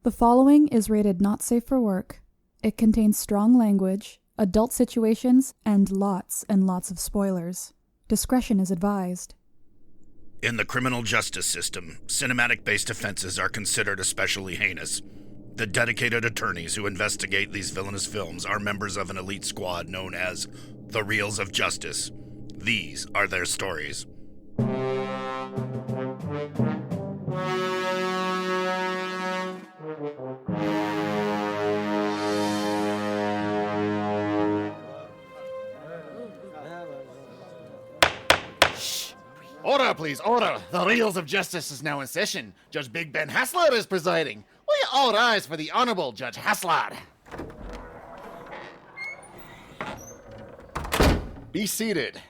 The following is rated not safe for work. It contains strong language, adult situations, and lots of spoilers. Discretion is advised. In the criminal justice system, cinematic-based offenses are considered especially heinous. The dedicated attorneys who investigate these villainous films are members of an elite squad known as the Reels of Justice. These are their stories. Order, please, order. The Reels of Justice is now in session. Judge Big Ben Haslar is presiding. Will you all rise for the Honorable Judge Haslar? Be seated.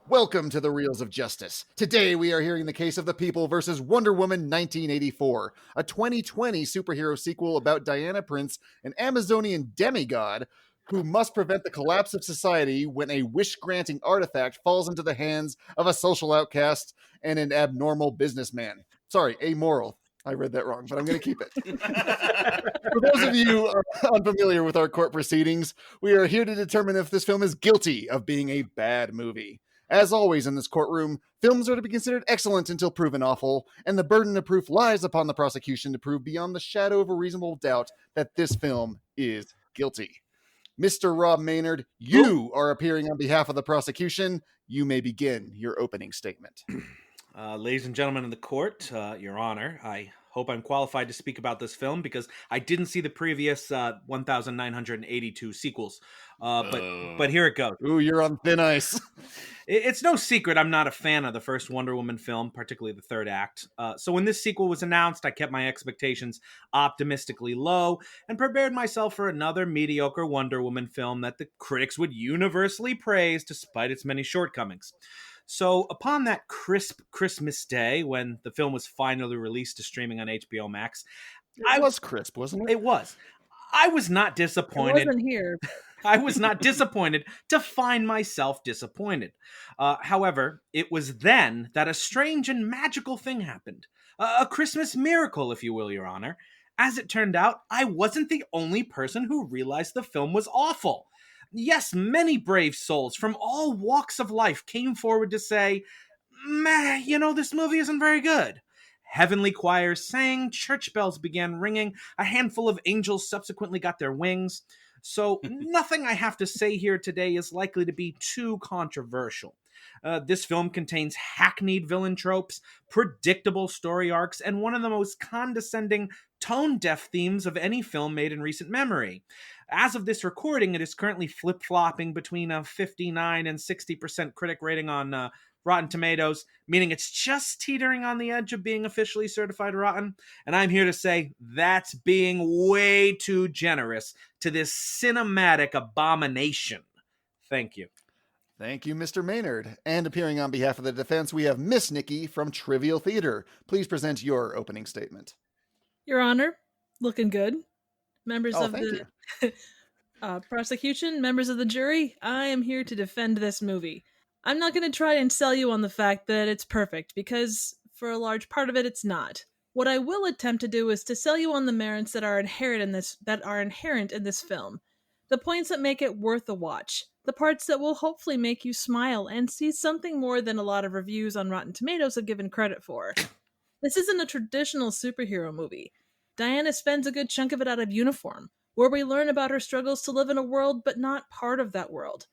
Welcome to the Reels of Justice. Today we are hearing the case of the people versus Wonder Woman 1984, a 2020 superhero sequel about Diana Prince, an Amazonian demigod who must prevent the collapse of society when a wish-granting artifact falls into the hands of a social outcast and an abnormal businessman. Sorry, amoral. I read that wrong, but I'm going to keep it. For those of you unfamiliar with our court proceedings, we are here to determine if this film is guilty of being a bad movie. As always in this courtroom, films are to be considered excellent until proven awful, and the burden of proof lies upon the prosecution to prove beyond the shadow of a reasonable doubt that this film is guilty. Mr. Robb Maynard, you are appearing on behalf of the prosecution. You may begin your opening statement. Ladies and gentlemen of the court, Your Honor, I hope I'm qualified to speak about this film because I didn't see the previous 1,982 sequels. But here it goes. Ooh, you're on thin ice. It's no secret I'm not a fan of the first Wonder Woman film, particularly the third act. So when this sequel was announced, I kept my expectations optimistically low and prepared myself for another mediocre Wonder Woman film that the critics would universally praise despite its many shortcomings. So upon that crisp Christmas day, when the film was finally released to streaming on HBO Max... It was crisp, wasn't it? It was. I was not disappointed. It wasn't here. I was not disappointed to find myself disappointed. However, it was then that a strange and magical thing happened. A Christmas miracle, if you will, Your Honor. As it turned out, I wasn't the only person who realized the film was awful. Yes, many brave souls from all walks of life came forward to say, meh, this movie isn't very good. Heavenly choirs sang, church bells began ringing, a handful of angels subsequently got their wings. So nothing I have to say here today is likely to be too controversial. This film contains hackneyed villain tropes, predictable story arcs, and one of the most condescending, tone-deaf themes of any film made in recent memory. As of this recording, it is currently flip-flopping between a 59 and 60% critic rating on Rotten Tomatoes, meaning it's just teetering on the edge of being officially certified rotten. And I'm here to say that's being way too generous to this cinematic abomination. Thank you. Thank you, Mr. Maynard. And appearing on behalf of the defense, we have Miss Nicki from Trivial Theater. Please present your opening statement. Your Honor, looking good. Members of thank the prosecution, members of the jury, I am here to defend this movie. I'm not going to try and sell you on the fact that it's perfect, because for a large part of it, it's not. What I will attempt to do is to sell you on the merits that are inherent in this film. The points that make it worth a watch. The parts that will hopefully make you smile and see something more than a lot of reviews on Rotten Tomatoes have given credit for. This isn't a traditional superhero movie. Diana spends a good chunk of it out of uniform, where we learn about her struggles to live in a world but not part of that world.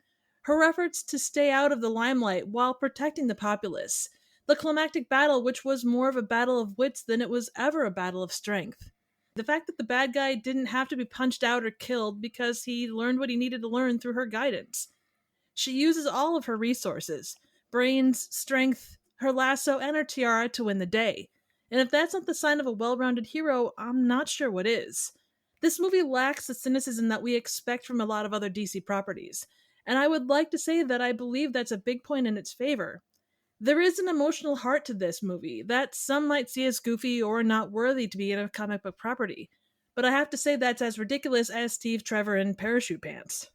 Her efforts to stay out of the limelight while protecting the populace. The climactic battle, which was more of a battle of wits than it was ever a battle of strength. The fact that the bad guy didn't have to be punched out or killed because he learned what he needed to learn through her guidance. She uses all of her resources, brains, strength, her lasso, and her tiara to win the day. And if that's not the sign of a well-rounded hero, I'm not sure what is. This movie lacks the cynicism that we expect from a lot of other DC properties. And I would like to say that I believe that's a big point in its favor. There is an emotional heart to this movie that some might see as goofy or not worthy to be in a comic book property. But I have to say that's as ridiculous as Steve Trevor in Parachute Pants.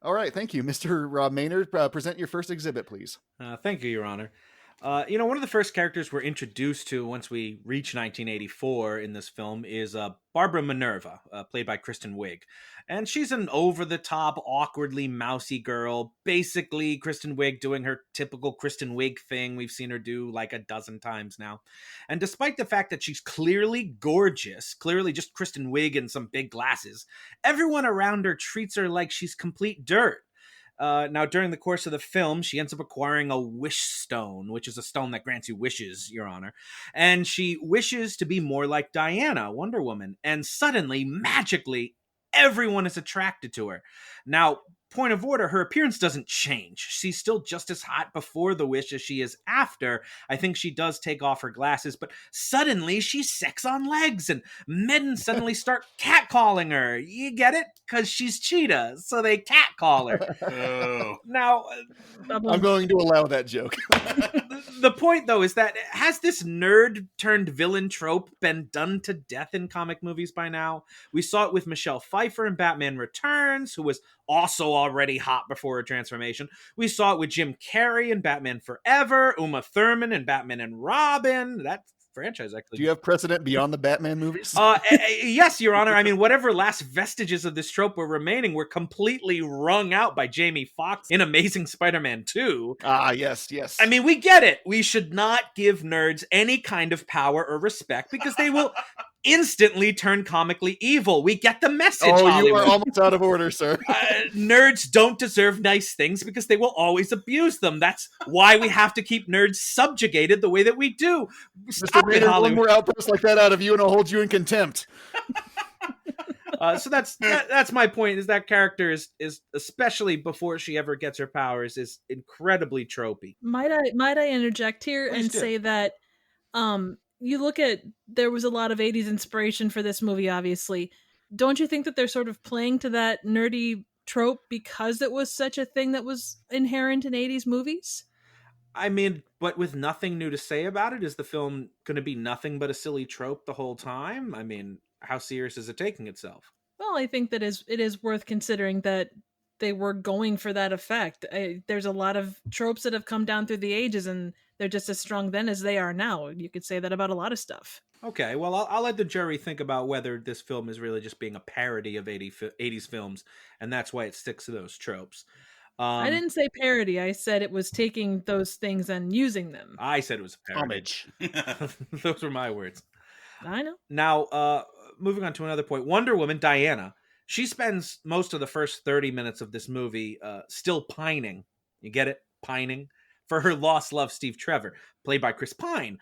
All right, thank you. Mr. Robb Maynard, present your first exhibit, please. Thank you, Your Honor. One of the first characters we're introduced to once we reach 1984 in this film is Barbara Minerva, played by Kristen Wiig. And she's an over-the-top, awkwardly mousy girl. Basically, Kristen Wiig doing her typical Kristen Wiig thing we've seen her do like a dozen times now. And despite the fact that she's clearly gorgeous, clearly just Kristen Wiig and some big glasses, everyone around her treats her like she's complete dirt. Now, during the course of the film, she ends up acquiring a wish stone, which is a stone that grants you wishes, Your Honor. And she wishes to be more like Diana, Wonder Woman. And suddenly, magically, everyone is attracted to her. Now, point of order, her appearance doesn't change. She's still just as hot before the wish as she is after. I think she does take off her glasses, but suddenly she's sex on legs, and men suddenly start catcalling her. You get it? Because she's Cheetah, so they catcall her. Oh. Now, I'm going to allow that joke. the point, though, is that has this nerd-turned-villain trope been done to death in comic movies by now? We saw it with Michelle Pfeiffer in Batman Returns, who was also already hot before her transformation. We saw it with Jim Carrey in Batman Forever, Uma Thurman in Batman and Robin. That franchise actually. Do you have precedent beyond the Batman movies? Yes, Your Honor. I mean, whatever last vestiges of this trope were remaining were completely wrung out by Jamie Foxx in Amazing Spider-Man 2. Yes. I mean, we get it. We should not give nerds any kind of power or respect because they will instantly turn comically evil. We get the message, Hollywood. You are almost out of order, sir. Nerds don't deserve nice things because they will always abuse them. That's why we have to keep nerds subjugated the way that we do. Stop Mr. Maynard, one more outburst like that out of you and I'll hold you in contempt. So that's my point, is that character is especially before she ever gets her powers is incredibly tropey. Might I interject here Please and do. say that you look at, there was a lot of 80s inspiration for this movie, obviously. Don't you think that they're sort of playing to that nerdy trope because it was such a thing that was inherent in 80s movies? I mean, but with nothing new to say about it, is the film going to be nothing but a silly trope the whole time? I mean, how serious is it taking itself? Well, I think that it is worth considering that they were going for that effect. There's a lot of tropes that have come down through the ages, and they're just as strong then as they are now. You could say that about a lot of stuff. Okay, well, I'll let the jury think about whether this film is really just being a parody of 80s films, and that's why it sticks to those tropes. I didn't say parody. I said it was taking those things and using them. I said it was a parody. Homage. Those were my words. I know. Now, moving on to another point, Wonder Woman, Diana, she spends most of the first 30 minutes of this movie still pining. You get it? Pining. For her lost love, Steve Trevor, played by Chris Pine,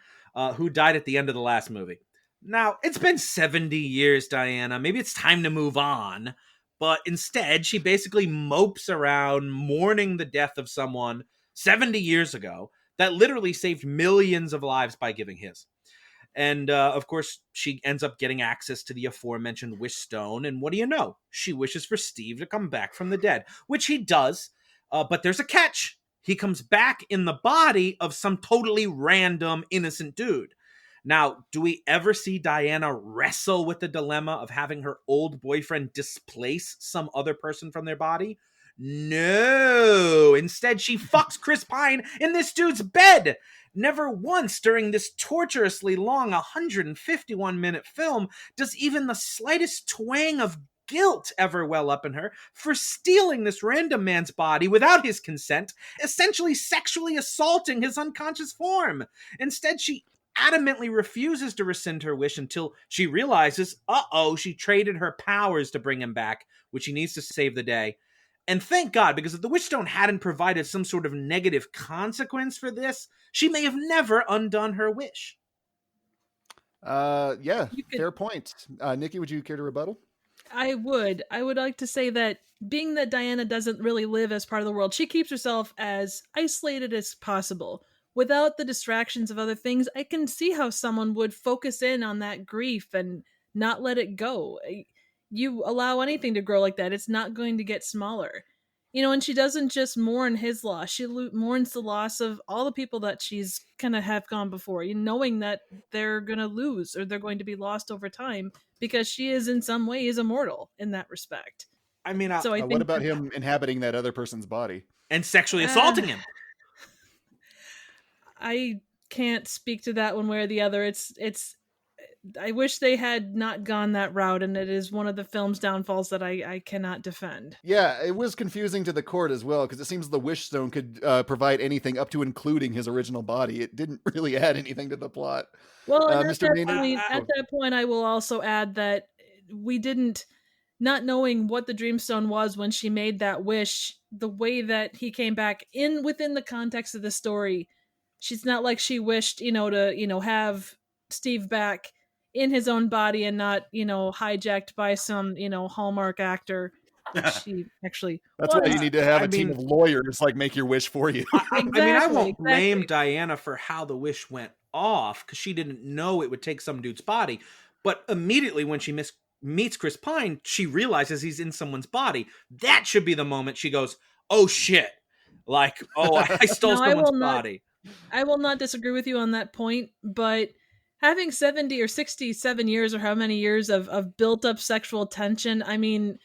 who died at the end of the last movie. Now, it's been 70 years, Diana. Maybe it's time to move on. But instead, she basically mopes around mourning the death of someone 70 years ago that literally saved millions of lives by giving his. And, of course, she ends up getting access to the aforementioned wish stone. And what do you know? She wishes for Steve to come back from the dead, which he does. But there's a catch. He comes back in the body of some totally random, innocent dude. Now, do we ever see Diana wrestle with the dilemma of having her old boyfriend displace some other person from their body? No. Instead, she fucks Chris Pine in this dude's bed. Never once during this torturously long 151-minute film does even the slightest twang of guilt ever well up in her for stealing this random man's body without his consent, essentially sexually assaulting his unconscious form. Instead, she adamantly refuses to rescind her wish until she realizes, she traded her powers to bring him back, which he needs to save the day. And thank God, because if the Witchstone hadn't provided some sort of negative consequence for this, she may have never undone her wish. Fair point. Nicki, would you care to rebuttal? I would like to say that being that Diana doesn't really live as part of the world, she keeps herself as isolated as possible. Without the distractions of other things, I can see how someone would focus in on that grief and not let it go. You allow anything to grow like that, it's not going to get smaller. And she doesn't just mourn his loss. She mourns the loss of all the people that she's kind of have gone before, knowing that they're going to lose or they're going to be lost over time because she is in some ways immortal in that respect. I mean, so I think what about him inhabiting that other person's body? And sexually assaulting him? I can't speak to that one way or the other. It's I wish they had not gone that route, and it is one of the film's downfalls that I cannot defend. Yeah, it was confusing to the court as well, because it seems the Wish Stone could provide anything up to including his original body. It didn't really add anything to the plot. Well, and Mr. Maynard? at that point, I will also add that we didn't, not knowing what the Dreamstone was when she made that wish, the way that he came back within the context of the story, she's not like she wished, to, have Steve back in his own body and not, hijacked by some, Hallmark actor. She actually That's why you need to have a team of lawyers make your wish for you. I won't blame Diana for how the wish went off, because she didn't know it would take some dude's body. But immediately when she meets Chris Pine, she realizes he's in someone's body. That should be the moment she goes, "Oh shit!" I stole someone's body. I will not disagree with you on that point, but having 70 or 67 years or how many years of built up sexual tension, I mean,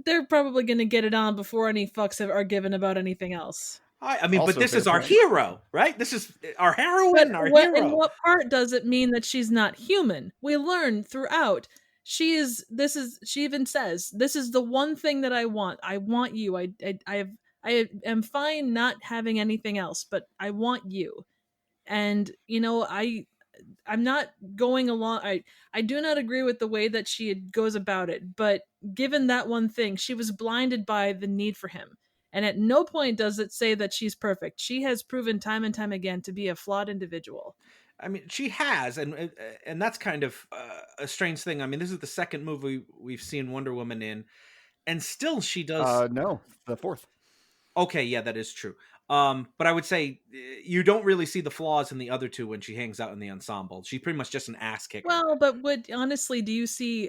they're probably going to get it on before any fucks are given about anything else. But this is our hero, right? This is our heroine, our hero. In what part does it mean that she's not human? We learn throughout. She even says, "This is the one thing that I want. I want you. I am fine not having anything else, but I want you." And, I'm not going along. I do not agree with the way that she goes about it, but given that one thing, she was blinded by the need for him. And at no point does it say that she's perfect. She has proven time and time again to be a flawed individual. I mean, she has, and that's kind of a strange thing. I mean, this is the second movie we've seen Wonder Woman in, and still she does. No, the fourth. Okay, yeah, that is true. But I would say you don't really see the flaws in the other two when she hangs out in the ensemble. She's pretty much just an ass kicker. Well, but honestly, do you see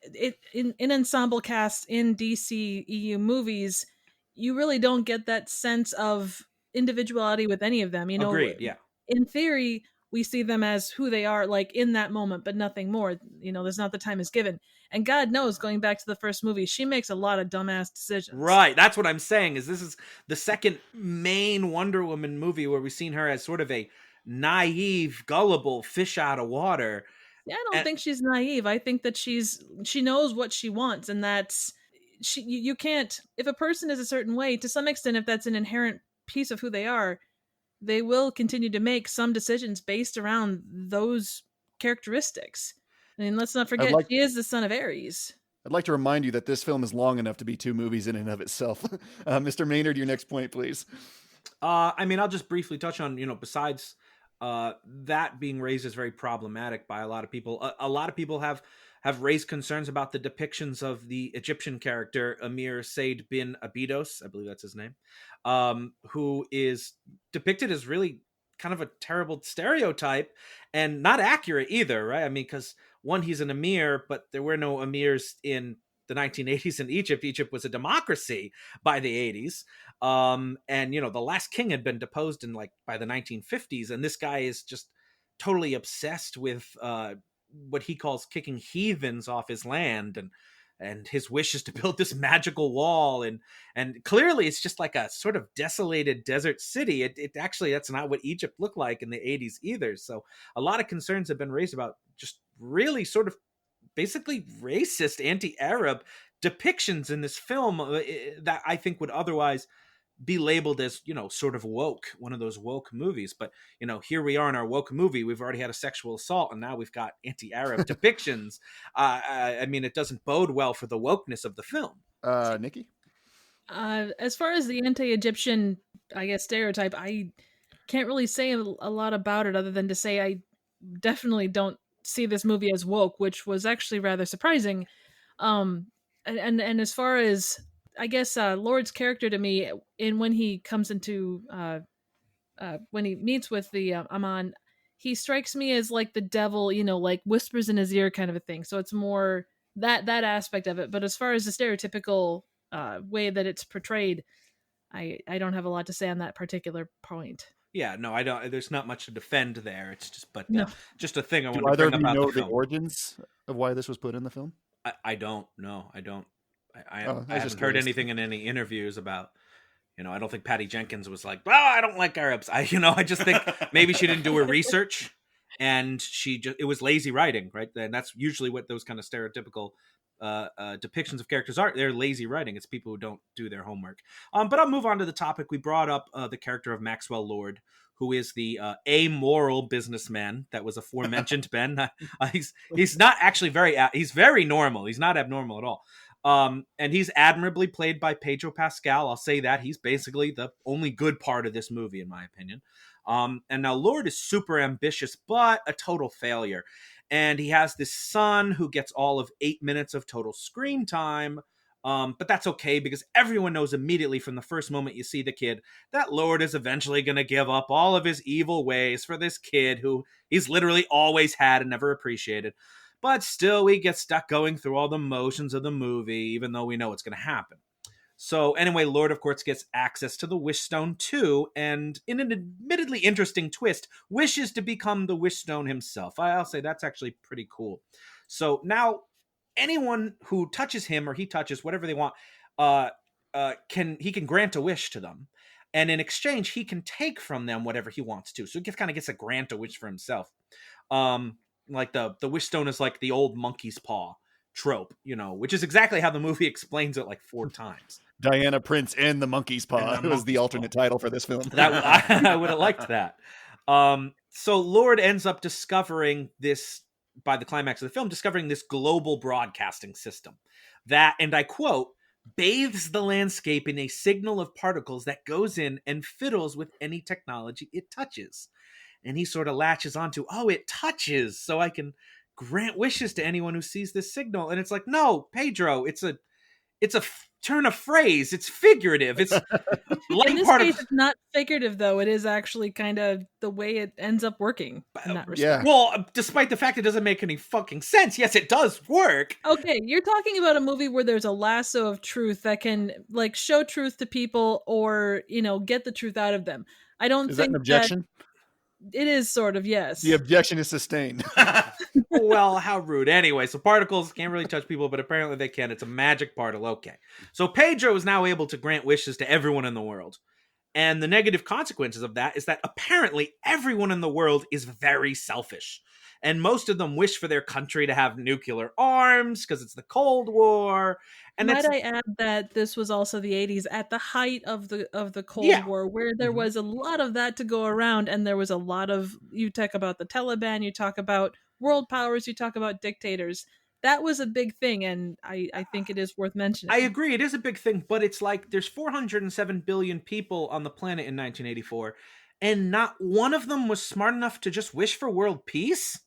it in ensemble cast in DC EU movies? You really don't get that sense of individuality with any of them. Agreed, yeah. In theory, we see them as who they are, in that moment, but nothing more. There's not the time is given. And God knows, going back to the first movie, she makes a lot of dumbass decisions. Right. That's what I'm saying, is this is the second main Wonder Woman movie where we've seen her as sort of a naive, gullible fish out of water. Yeah, I don't think she's naive. I think that she knows what she wants, and that's you can't, if a person is a certain way, to some extent, if that's an inherent piece of who they are, they will continue to make some decisions based around those characteristics. I mean, let's not forget, she is the son of Ares. I'd like to remind you that this film is long enough to be two movies in and of itself. Mr. Maynard, your next point, please. I'll just briefly touch on, besides that being raised as very problematic by a lot of people. A lot of people have raised concerns about the depictions of the Egyptian character Amir Said bin Abydos, I believe that's his name, who is depicted as really kind of a terrible stereotype and not accurate either, right? I mean, because one, he's an emir, but there were no emirs in the 1980s in Egypt. Egypt was a democracy by the 80s. And, the last king had been deposed by the 1950s. And this guy is just totally obsessed with what he calls kicking heathens off his land. And his wish is to build this magical wall. And clearly it's just like a sort of desolated desert city. It actually, that's not what Egypt looked like in the 80s either. So a lot of concerns have been raised about just really sort of basically racist, anti-Arab depictions in this film that I think would otherwise be labeled as, sort of woke, one of those woke movies. But, here we are in our woke movie. We've already had a sexual assault, and now we've got anti-Arab depictions. I mean, it doesn't bode well for the wokeness of the film. Nicki? As far as the anti-Egyptian, I guess, stereotype, I can't really say a lot about it other than to say I definitely don't see this movie as woke, which was actually rather surprising. And as far as, I guess, Lord's character to me, when he comes into when he meets with the Aman, he strikes me as like the devil, whispers in his ear kind of a thing. So it's more that aspect of it. But as far as the stereotypical way that it's portrayed, I don't have a lot to say on that particular point. Yeah, no, I don't. There's not much to defend there. It's just, just a thing I want to bring up about the film. Do either of you know the origins of why this was put in the film? I don't know. I haven't heard anything in any interviews about, I don't think Patty Jenkins was like, well, I don't like Arabs. I just think maybe she didn't do her research, and it was lazy writing, right? And that's usually what those kind of stereotypical depictions of characters are. They're lazy writing. It's people who don't do their homework. But I'll move on to the topic. We brought up the character of Maxwell Lord, who is the amoral businessman that was aforementioned. Ben, he's not actually he's very normal. He's not abnormal at all. And he's admirably played by Pedro Pascal. I'll say that he's basically the only good part of this movie, in my opinion. And now Lord is super ambitious, but a total failure. And he has this son who gets all of 8 minutes of total screen time. But that's okay, because everyone knows immediately from the first moment you see the kid that Lord is eventually going to give up all of his evil ways for this kid who he's literally always had and never appreciated. But still, we get stuck going through all the motions of the movie, even though we know it's going to happen. So anyway, Lord, of course, gets access to the Wish Stone too, and in an admittedly interesting twist, wishes to become the Wish Stone himself. I'll say that's actually pretty cool. So now, anyone who touches him or he touches, whatever they want, he can grant a wish to them. And in exchange, he can take from them whatever he wants to. So he kind of gets a grant a wish for himself. Like the Wish Stone is like the old monkey's paw trope, which is exactly how the movie explains it like 4 times. Diana Prince and the monkey's paw was the alternate title for this film. I would have liked that. So Lord ends up discovering this, by the climax of the film, discovering this global broadcasting system that, and I quote, bathes the landscape in a signal of particles that goes in and fiddles with any technology it touches. And he sort of latches onto, it touches, so I can grant wishes to anyone who sees this signal. And it's like, no, Pedro, it's a turn of phrase. It's figurative. It's like in this part case, of. It's not figurative, though. It is actually kind of the way it ends up working in that respect. Yeah. Well, despite the fact it doesn't make any fucking sense, yes, it does work. Okay, you're talking about a movie where there's a lasso of truth that can show truth to people or get the truth out of them. I don't Is think that an objection? It is sort of, yes. The objection is sustained. Well, how rude. Anyway, so particles can't really touch people, but apparently they can. It's a magic particle. Okay. So Pedro is now able to grant wishes to everyone in the world. And the negative consequences of that is that apparently everyone in the world is very selfish. And most of them wish for their country to have nuclear arms because it's the Cold War. And might I add that this was also the 80s at the height of the Cold War, where there was a lot of that to go around, and there was a lot of, you talk about the Taliban, you talk about world powers, you talk about dictators. That was a big thing, and I think it is worth mentioning. I agree, it is a big thing, but it's like there's 407 billion people on the planet in 1984, and not one of them was smart enough to just wish for world peace?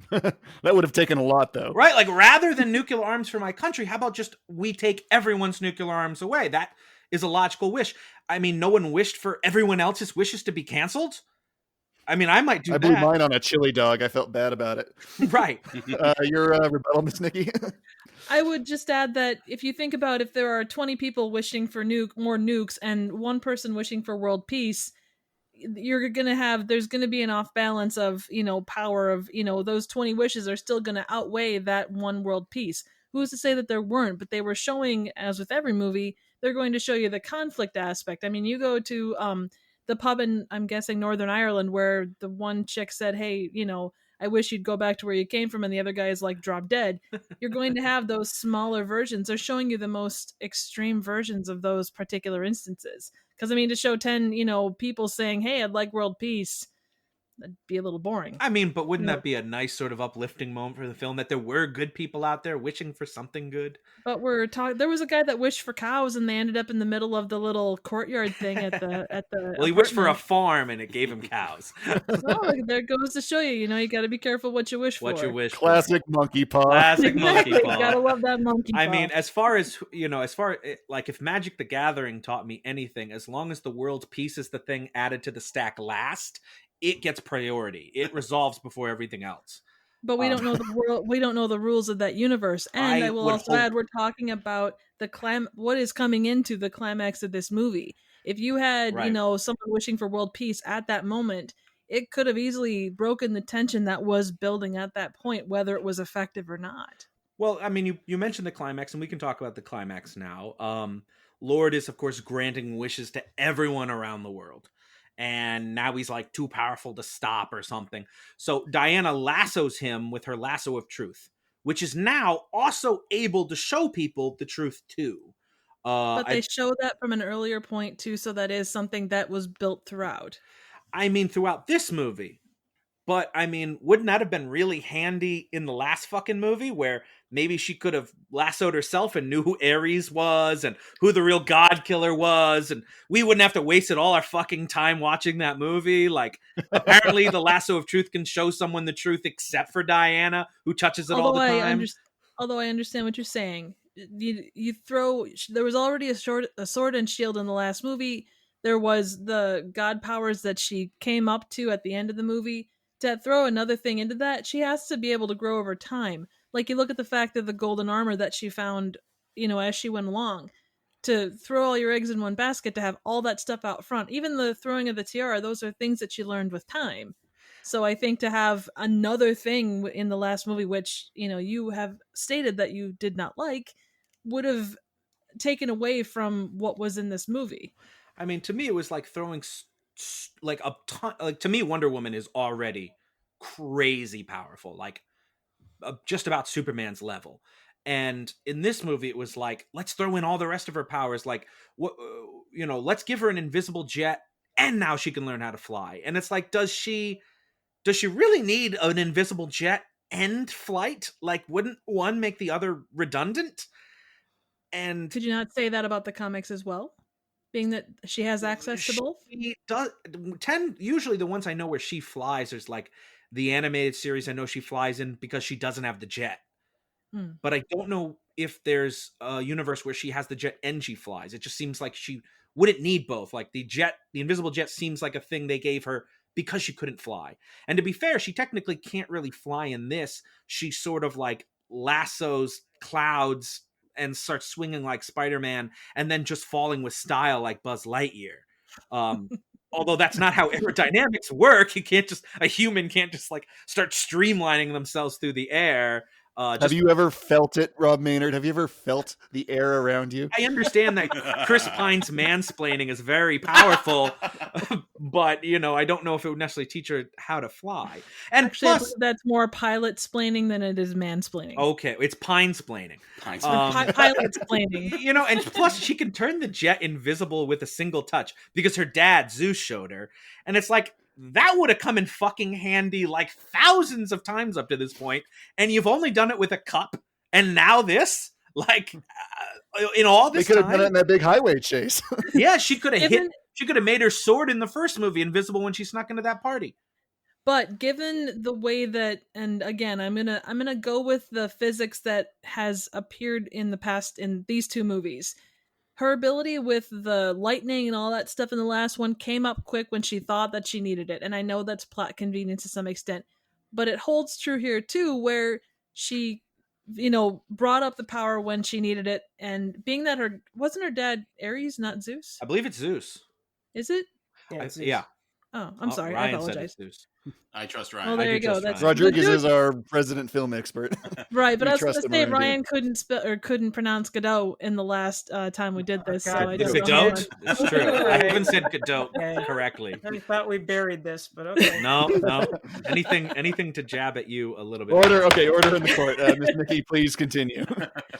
That would have taken a lot, though. Right? Like, rather than nuclear arms for my country, how about just we take everyone's nuclear arms away? That is a logical wish. I mean, no one wished for everyone else's wishes to be canceled? I mean, I might do that. I blew mine on a chili dog. I felt bad about it. Right. Your rebuttal, Miss Nicki? I would just add that if you think about if there are 20 people wishing for more nukes and one person wishing for world peace, there's going to be an off balance of, power of, those 20 wishes are still going to outweigh that one world peace. Who's to say that there weren't? But they were showing, as with every movie, they're going to show you the conflict aspect. I mean, you go to the pub in, I'm guessing, Northern Ireland, where the one chick said, hey, I wish you'd go back to where you came from, and the other guy is like drop dead. You're going to have those smaller versions. They're showing you the most extreme versions of those particular instances. Because, I mean, to show 10, people saying, hey, I'd like world peace, that'd be a little boring. I mean, but wouldn't that be a nice sort of uplifting moment for the film, that there were good people out there wishing for something good? But there was a guy that wished for cows, and they ended up in the middle of the little courtyard thing at the Well, he wished for a farm, and it gave him cows. Well, there goes to show you, you got to be careful what you wish for. What you wish Classic monkey paw. Classic monkey paw. Gotta love that monkey paw. I mean, as far as like, if Magic the Gathering taught me anything, as long as the world peace is the thing added to the stack last, it gets priority. It resolves before everything else. But we don't know the world. We don't know the rules of that universe. And I will also add, we're talking about what is coming into the climax of this movie. If you had, someone wishing for world peace at that moment, it could have easily broken the tension that was building at that point, whether it was effective or not. Well, I mean, you mentioned the climax, and we can talk about the climax now. Lord is, of course, granting wishes to everyone around the world. And now he's like too powerful to stop or something. So Diana lassos him with her lasso of truth, which is now also able to show people the truth too. But they show that from an earlier point too, so that is something that was built throughout. I mean, throughout this movie. But, I mean, wouldn't that have been really handy in the last fucking movie where maybe she could have lassoed herself and knew who Ares was and who the real God Killer was, and we wouldn't have to waste all our fucking time watching that movie? Like, apparently the lasso of truth can show someone the truth except for Diana, who touches it all the time. Although I understand what you're saying. You throw... There was already a sword and shield in the last movie. There was the god powers that she came up to at the end of the movie. To throw another thing into that, she has to be able to grow over time. Like, you look at the fact of the golden armor that she found, as she went along. To throw all your eggs in one basket, to have all that stuff out front. Even the throwing of the tiara, those are things that she learned with time. So I think to have another thing in the last movie, which, you have stated that you did not like, would have taken away from what was in this movie. I mean, to me, it was like throwing... like a ton, like to me Wonder Woman is already crazy powerful, like just about Superman's level, and in this movie it was like, let's throw in all the rest of her powers, like what, let's give her an invisible jet and now she can learn how to fly. And it's like, does she really need an invisible jet and flight? Like, wouldn't one make the other redundant? And could you not say that about the comics as well? Being that she has access to both? She does. Usually the ones I know where she flies, there's like the animated series I know she flies in because she doesn't have the jet. But I don't know if there's a universe where she has the jet and she flies. It just seems like she wouldn't need both. Like the invisible jet seems like a thing they gave her because she couldn't fly. And to be fair, she technically can't really fly in this. She sort of like lassos clouds and starts swinging like Spider-Man and then just falling with style like Buzz Lightyear. Although that's not how aerodynamics work. A human can't just like start streamlining themselves through the air. Have you ever felt it, Robb Maynard? Have you ever felt the air around you? I understand that Chris Pine's mansplaining is very powerful, but I don't know if it would necessarily teach her how to fly. And actually, plus, that's more pilot-splaining than it is mansplaining. Okay, it's Pine-splaining. Pilot-splaining. And plus she can turn the jet invisible with a single touch because her dad, Zeus, showed her. And it's like, that would have come in fucking handy like thousands of times up to this point, and you've only done it with a cup, and now this, like, in all this they could time, have done it in that big highway chase. Yeah, she could have made her sword in the first movie invisible when she snuck into that party. But given the way that, and again, I'm gonna go with the physics that has appeared in the past in these two movies. Her ability with the lightning and all that stuff in the last one came up quick when she thought that she needed it. And I know that's plot convenience to some extent, but it holds true here too, where she, brought up the power when she needed it. And being that wasn't her dad Ares, not Zeus? I believe it's Zeus. Is it? Yeah. Oh, I'm sorry. Ryan I apologize. Said it's Zeus. I trust Ryan. Well, there you go. Rodriguez is our resident film expert. Right, but I was going to say Ryan couldn't pronounce Godot in the last time we did this. So I don't Godot? It's true. I haven't said Godot correctly. I thought we buried this, but okay. No. Anything to jab at you a little bit. Order in the court. Miss Nicki, please continue.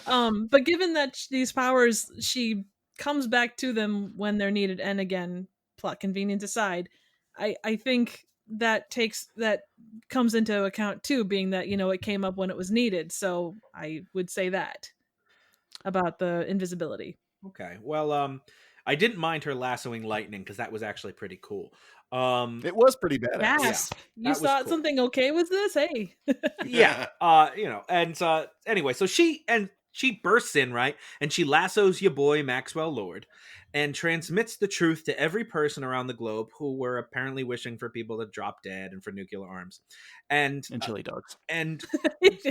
But given that these powers, she comes back to them when they're needed, and again, plot convenience aside, I think that comes into account too, being that it came up when it was needed. So I would say that about the invisibility. Okay, well, I didn't mind her lassoing lightning because that was actually pretty cool. It was pretty badass. Yes, yeah, you thought something okay was this? Hey, yeah, and anyway, so she bursts in, right, and she lassos your boy Maxwell Lord and transmits the truth to every person around the globe who were apparently wishing for people to drop dead and for nuclear arms. And chili dogs. And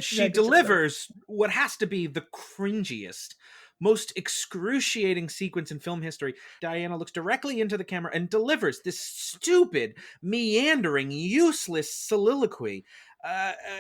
she delivers what has to be the cringiest, most excruciating sequence in film history. Diana looks directly into the camera and delivers this stupid, meandering, useless soliloquy.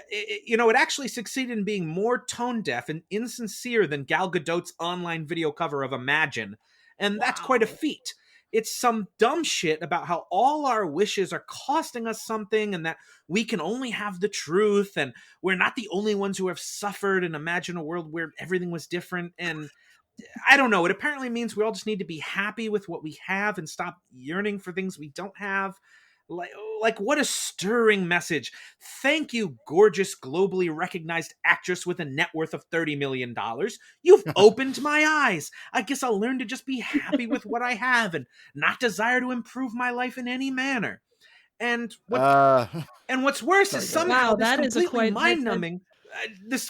It actually succeeded in being more tone deaf and insincere than Gal Gadot's online video cover of Imagine. And that's quite a feat. It's some dumb shit about how all our wishes are costing us something and that we can only have the truth and we're not the only ones who have suffered, and imagine a world where everything was different. And I don't know. It apparently means we all just need to be happy with what we have and stop yearning for things we don't have. Like what a stirring message. Thank you, gorgeous, globally recognized actress with a net worth of $30 million. You've opened my eyes. I guess I'll learn to just be happy with what I have and not desire to improve my life in any manner. And what's worse is somehow this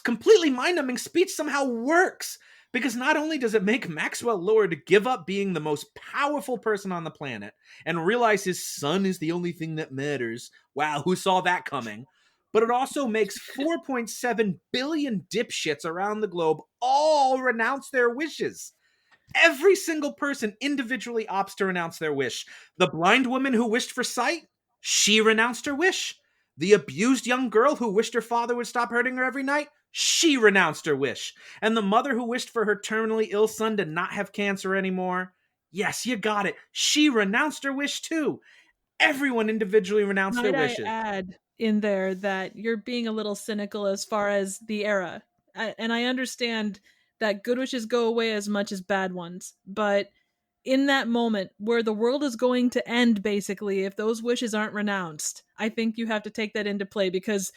completely mind-numbing speech somehow works. Because not only does it make Maxwell Lord give up being the most powerful person on the planet and realize his son is the only thing that matters. Wow, who saw that coming? But it also makes 4.7 billion dipshits around the globe all renounce their wishes. Every single person individually opts to renounce their wish. The blind woman who wished for sight, she renounced her wish. The abused young girl who wished her father would stop hurting her every night, she renounced her wish. And the mother who wished for her terminally ill son to not have cancer anymore, yes, you got it, she renounced her wish too. Everyone individually renounced their wishes. Might I add in there that you're being a little cynical as far as the era. And I understand that good wishes go away as much as bad ones. But in that moment where the world is going to end, basically, if those wishes aren't renounced, I think you have to take that into play, because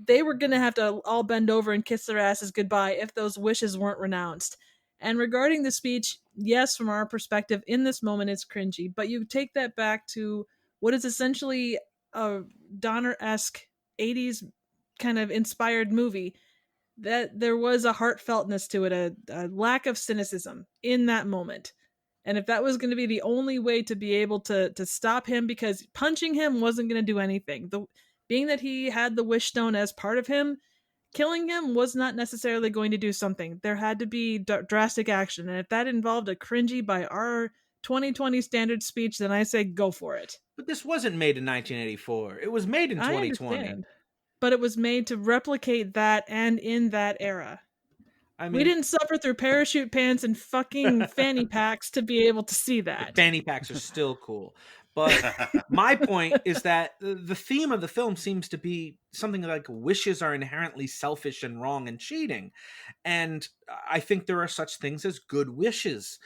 they were going to have to all bend over and kiss their asses goodbye if those wishes weren't renounced. And regarding the speech, yes, from our perspective, in this moment, it's cringy. But you take that back to what is essentially a Donner-esque 80s kind of inspired movie, that there was a heartfeltness to it, a lack of cynicism in that moment. And if that was going to be the only way to be able to stop him, because punching him wasn't going to do anything. Being that he had the wish stone as part of him, killing him was not necessarily going to do something. There had to be drastic action. And if that involved a cringy by our 2020 standard speech, then I say go for it. But this wasn't made in 1984. It was made in 2020. But it was made to replicate that and in that era. I mean, we didn't suffer through parachute pants and fucking fanny packs to be able to see that. Fanny packs are still cool. But my point is that the theme of the film seems to be something like wishes are inherently selfish and wrong and cheating. And I think there are such things as good wishes,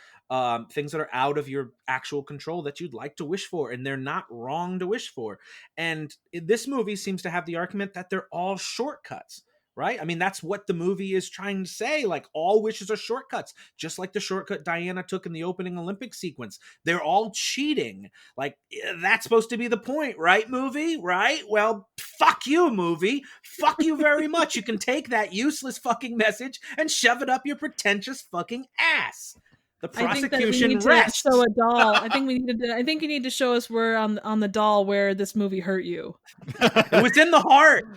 things that are out of your actual control that you'd like to wish for, and they're not wrong to wish for. And this movie seems to have the argument that they're all shortcuts. Right? I mean, that's what the movie is trying to say. Like, all wishes are shortcuts, just like the shortcut Diana took in the opening Olympic sequence. They're all cheating. Like, that's supposed to be the point, right, movie? Right? Well, fuck you, movie. Fuck you very much. You can take that useless fucking message and shove it up your pretentious fucking ass. The prosecution rests. Show a doll. I think you need to show us where on the doll where this movie hurt you. It was in the heart.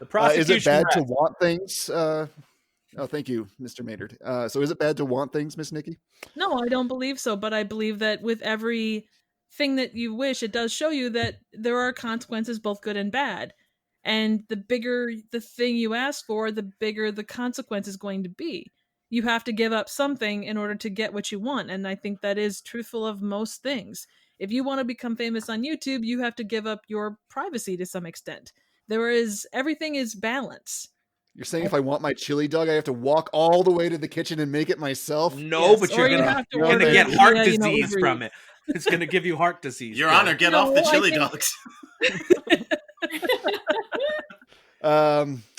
The prosecution is it bad to want things? Thank you, Mr. Maynard. So is it bad to want things, Miss Nicki? No, I don't believe so. But I believe that with every thing that you wish, it does show you that there are consequences, both good and bad. And the bigger the thing you ask for, the bigger the consequence is going to be. You have to give up something in order to get what you want. And I think that is truthful of most things. If you want to become famous on YouTube, you have to give up your privacy to some extent. Everything is balance. You're saying if I want my chili dog, I have to walk all the way to the kitchen and make it myself? No, yes, but you're going to get heart disease from it. It's going to give you heart disease. Your Honor, get off the chili dogs.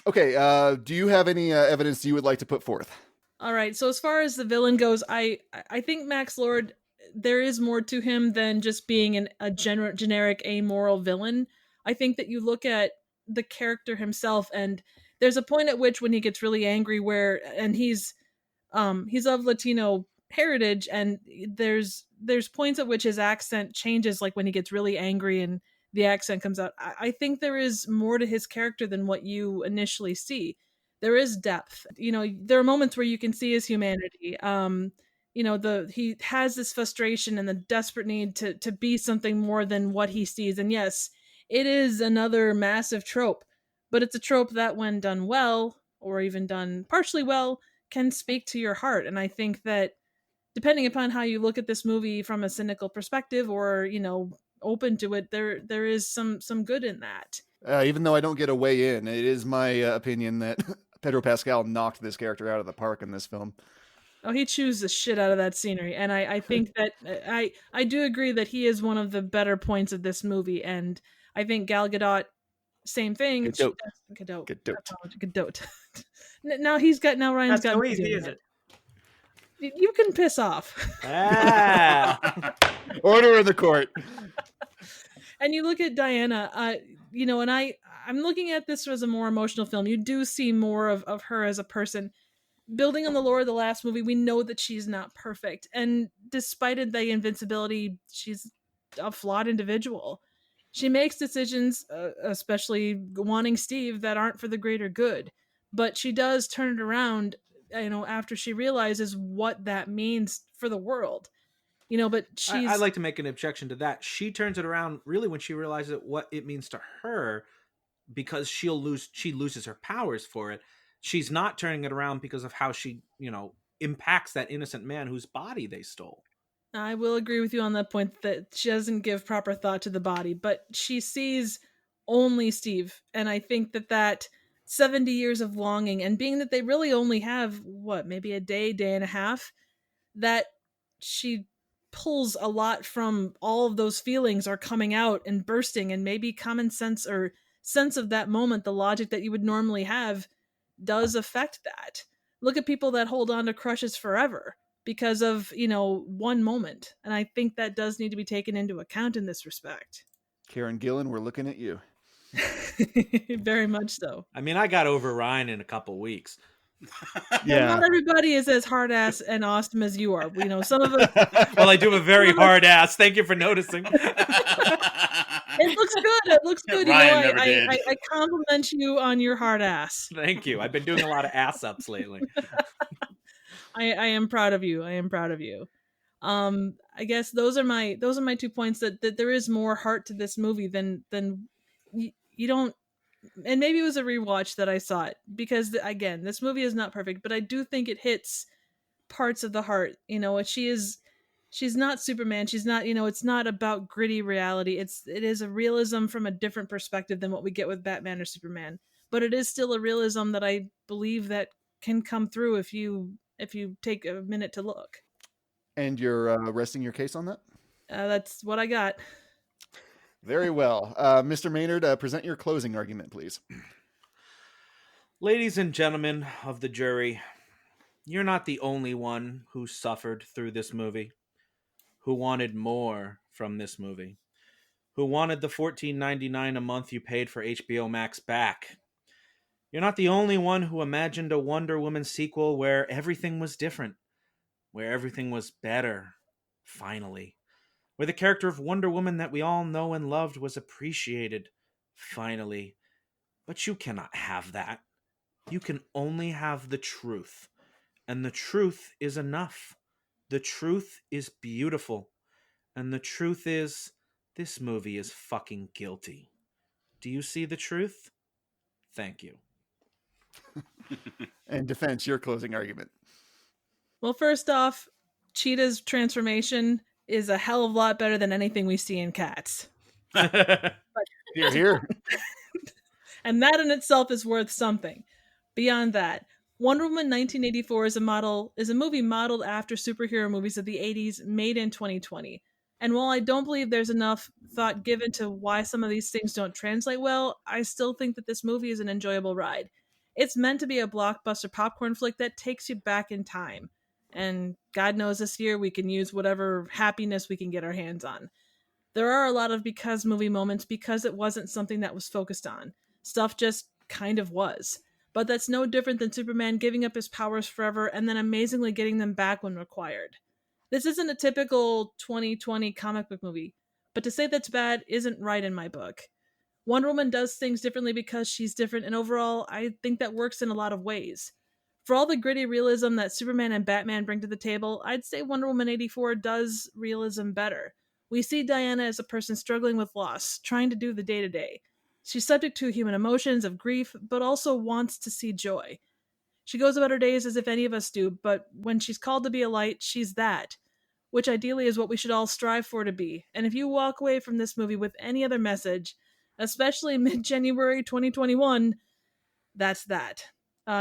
Okay, do you have any evidence you would like to put forth? All right, so as far as the villain goes, I think Max Lord, there is more to him than just being a generic amoral villain. I think that you look at the character himself, and there's a point at which when he gets really angry and he's of Latino heritage, and there's points at which his accent changes, like when he gets really angry and the accent comes out. I think there is more to his character than what you initially see. There is depth. There are moments where you can see his humanity. He has this frustration and the desperate need to be something more than what he sees. And yes, it is another massive trope, but it's a trope that when done well, or even done partially well, can speak to your heart. And I think that depending upon how you look at this movie from a cynical perspective or, open to it, there is some good in that. Even though I don't get a weigh in, it is my opinion that Pedro Pascal knocked this character out of the park in this film. Oh, he chews the shit out of that scenery. And I think that I do agree that he is one of the better points of this movie. And I think Gal Gadot, same thing. Gadot. Now Ryan's got. That's so easy, is it? You can piss off. Order in the court. And you look at Diana, and I'm looking at this as a more emotional film. You do see more of her as a person. Building on the lore of the last movie, we know that she's not perfect. And despite the invincibility, she's a flawed individual. She makes decisions, especially wanting Steve, that aren't for the greater good. But she does turn it around, after she realizes what that means for the world. But she's... I'd like to make an objection to that. She turns it around really when she realizes what it means to her, because she loses her powers for it. She's not turning it around because of how she, impacts that innocent man whose body they stole. I will agree with you on that point that she doesn't give proper thought to the body, but she sees only Steve. And I think that 70 years of longing, and being that they really only have, maybe a day and a half, that she pulls a lot from all of those feelings are coming out and bursting, and maybe common sense or sense of that moment, the logic that you would normally have, does affect that. Look at people that hold on to crushes forever because of, one moment. And I think that does need to be taken into account in this respect. Karen Gillan, we're looking at you. Very much so. I mean, I got over Ryan in a couple weeks. Yeah. Not everybody is as hard ass and awesome as you are. Some of us. Well, I do have a very hard ass. Thank you for noticing. It looks good. It looks good. Ryan never did. I compliment you on your hard ass. Thank you. I've been doing a lot of ass ups lately. I am proud of you. I guess those are my 2 points, that there is more heart to this movie than you don't. And maybe it was a rewatch that I saw it, because again, this movie is not perfect, but I do think it hits parts of the heart. She's not Superman. She's not, it's not about gritty reality. It is a realism from a different perspective than what we get with Batman or Superman. But it is still a realism that I believe that can come through if you take a minute to look. And you're resting your case on that? That's what I got. Very well. Mr. Maynard, present your closing argument, please. Ladies and gentlemen of the jury, you're not the only one who suffered through this movie, who wanted more from this movie, who wanted the $14.99 a month you paid for HBO Max back. You're not the only one who imagined a Wonder Woman sequel where everything was different, where everything was better, finally. Where the character of Wonder Woman that we all know and loved was appreciated, finally. But you cannot have that. You can only have the truth. And the truth is enough. The truth is beautiful. And the truth is, this movie is fucking guilty. Do you see the truth? Thank you. And defense, your closing argument. Well, first off, Cheetah's transformation is a hell of a lot better than anything we see in Cats. Hear, hear. And that in itself is worth something. Beyond that, Wonder Woman 1984 is a movie modeled after superhero movies of the 80s made in 2020. And while I don't believe there's enough thought given to why some of these things don't translate well, I still think that this movie is an enjoyable ride. It's meant to be a blockbuster popcorn flick that takes you back in time. And God knows this year we can use whatever happiness we can get our hands on. There are a lot of because movie moments because it wasn't something that was focused on. Stuff just kind of was. But that's no different than Superman giving up his powers forever and then amazingly getting them back when required. This isn't a typical 2020 comic book movie, but to say that's bad isn't right in my book. Wonder Woman does things differently because she's different, and overall, I think that works in a lot of ways. For all the gritty realism that Superman and Batman bring to the table, I'd say Wonder Woman 84 does realism better. We see Diana as a person struggling with loss, trying to do the day-to-day. She's subject to human emotions of grief, but also wants to see joy. She goes about her days as if any of us do, but when she's called to be a light, she's that, which ideally is what we should all strive for to be. And if you walk away from this movie with any other message, especially mid-January 2021, that's that.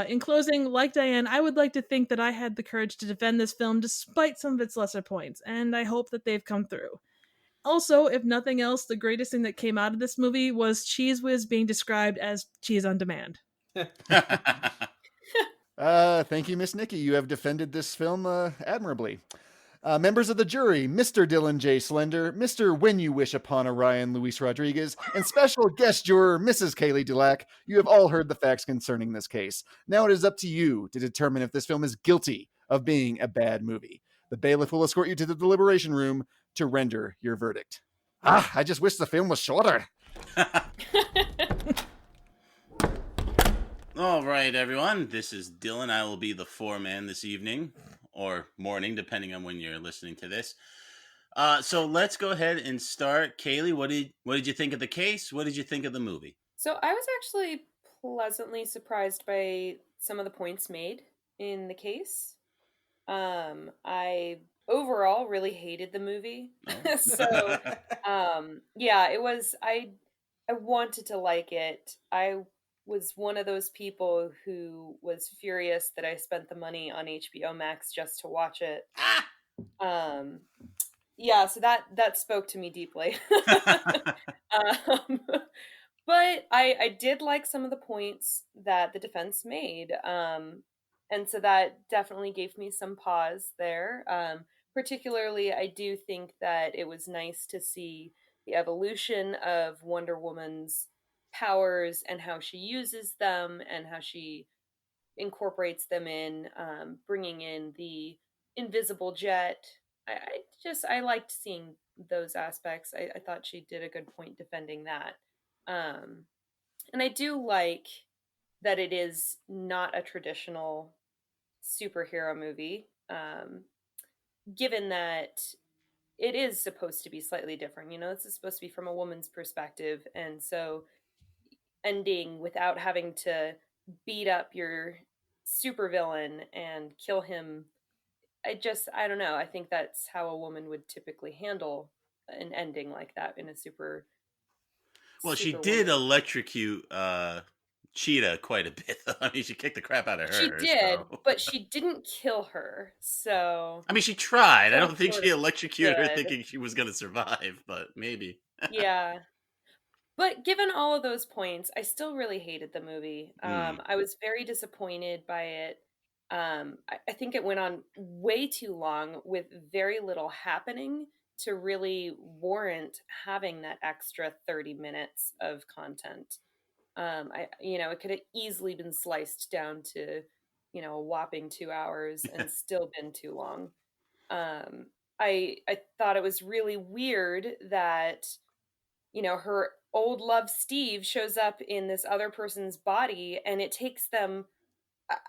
In closing, like Diane, I would like to think that I had the courage to defend this film despite some of its lesser points, and I hope that they've come through. Also, if nothing else, the greatest thing that came out of this movie was Cheese Whiz being described as cheese on demand. Thank you, Miss Nicki. You have defended this film admirably. Members of the jury, Mr. Dylan J. Schlender, Mr. When You Wish Upon Orion Luis Rodriguez, and special guest juror Mrs. Kaylee Dulac, you have all heard the facts concerning this case. Now it is up to you to determine if this film is guilty of being a bad movie. The bailiff will escort you to the deliberation room to render your verdict. I just wish the film was shorter. All right, everyone. This is Dylan. I will be the foreman this evening, or morning, depending on when you're listening to this. So let's go ahead and start. Kaylee, what did you think of the case? What did you think of the movie? So I was actually pleasantly surprised by some of the points made in the case. I overall really hated the movie. Oh. So yeah, it was I wanted to like it. I was one of those people who was furious that I spent the money on HBO Max just to watch it. Yeah, so that spoke to me deeply. But I did like some of the points that the defense made. And so that definitely gave me some pause there. Particularly, I do think that it was nice to see the evolution of Wonder Woman's powers and how she uses them and how she incorporates them in, bringing in the invisible jet. I liked seeing those aspects. I thought she did a good point defending that. And I do like that it is not a traditional superhero movie, given that it is supposed to be slightly different. You know, this is supposed to be from a woman's perspective, and so ending without having to beat up your supervillain and kill him, I don't know. I think that's how a woman would typically handle an ending like that in a super. Well, she did electrocute Cheetah quite a bit. I mean, she kicked the crap out of her. She did, but she didn't kill her. So I mean, she tried. I don't think she electrocuted her thinking she was going to survive, but maybe. Yeah. But given all of those points, I still really hated the movie. I was very disappointed by it. I think it went on way too long with very little happening to really warrant having that extra 30 minutes of content. It could have easily been sliced down to, a whopping 2 hours and still been too long. I thought it was really weird that, her old love Steve shows up in this other person's body, and it takes them,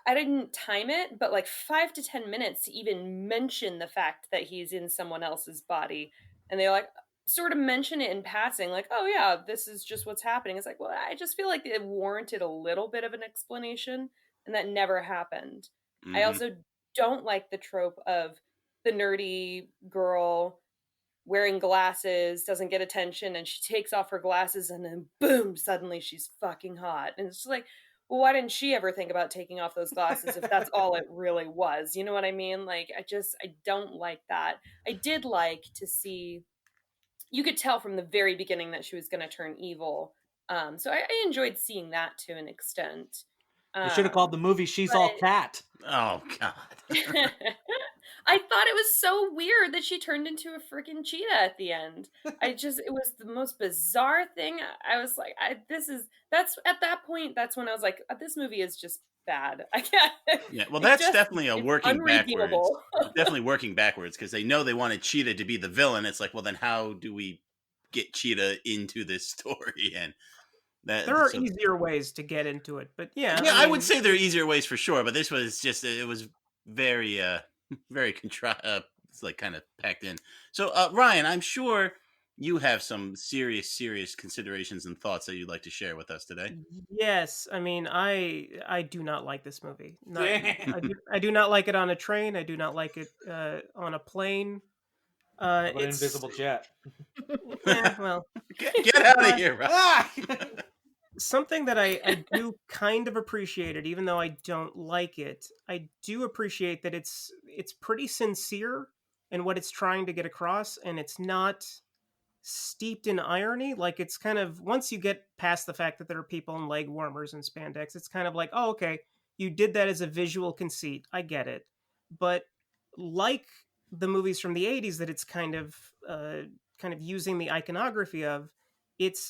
I didn't time it, but like 5 to 10 minutes to even mention the fact that he's in someone else's body. And they're like, sort of mention it in passing, like, oh yeah, this is just what's happening. It's like, well, I just feel like it warranted a little bit of an explanation, and that never happened. Mm-hmm. I also don't like the trope of the nerdy girl wearing glasses, doesn't get attention, and she takes off her glasses, and then boom, suddenly she's fucking hot. And it's just like, well, why didn't she ever think about taking off those glasses if that's all it really was? You know what I mean? Like, I don't like that. I did like to see, you could tell from the very beginning that she was going to turn evil. So I enjoyed seeing that to an extent. You should have called the movie She's All Cat. Oh, God. I thought it was so weird that she turned into a freaking cheetah at the end. It was the most bizarre thing. I was like, that's at that point, that's when I was like, this movie is just bad. I can't. Yeah, well, that's definitely a working backwards. Definitely working backwards, because they know they wanted Cheetah to be the villain. It's like, well, then how do we get Cheetah into this story? And there are easier ways to get into it, but yeah. Yeah, I would say there are easier ways for sure, but this was just, it was very, very it's like kind of packed in. So, Ryan, I'm sure you have some serious considerations and thoughts that you'd like to share with us today. Yes, I mean, I do not like this movie. I do not like it on a train. I do not like it on a plane. What an It's invisible jet. yeah, well, Get out of here, Rob. something that I do kind of appreciate it, even though I don't like it. I do appreciate that it's pretty sincere in what it's trying to get across, and it's not steeped in irony. Like, it's kind of, once you get past the fact that there are people in leg warmers and spandex, it's kind of like, oh, okay, you did that as a visual conceit. I get it. But like the movies from the 80s that it's kind of using the iconography of,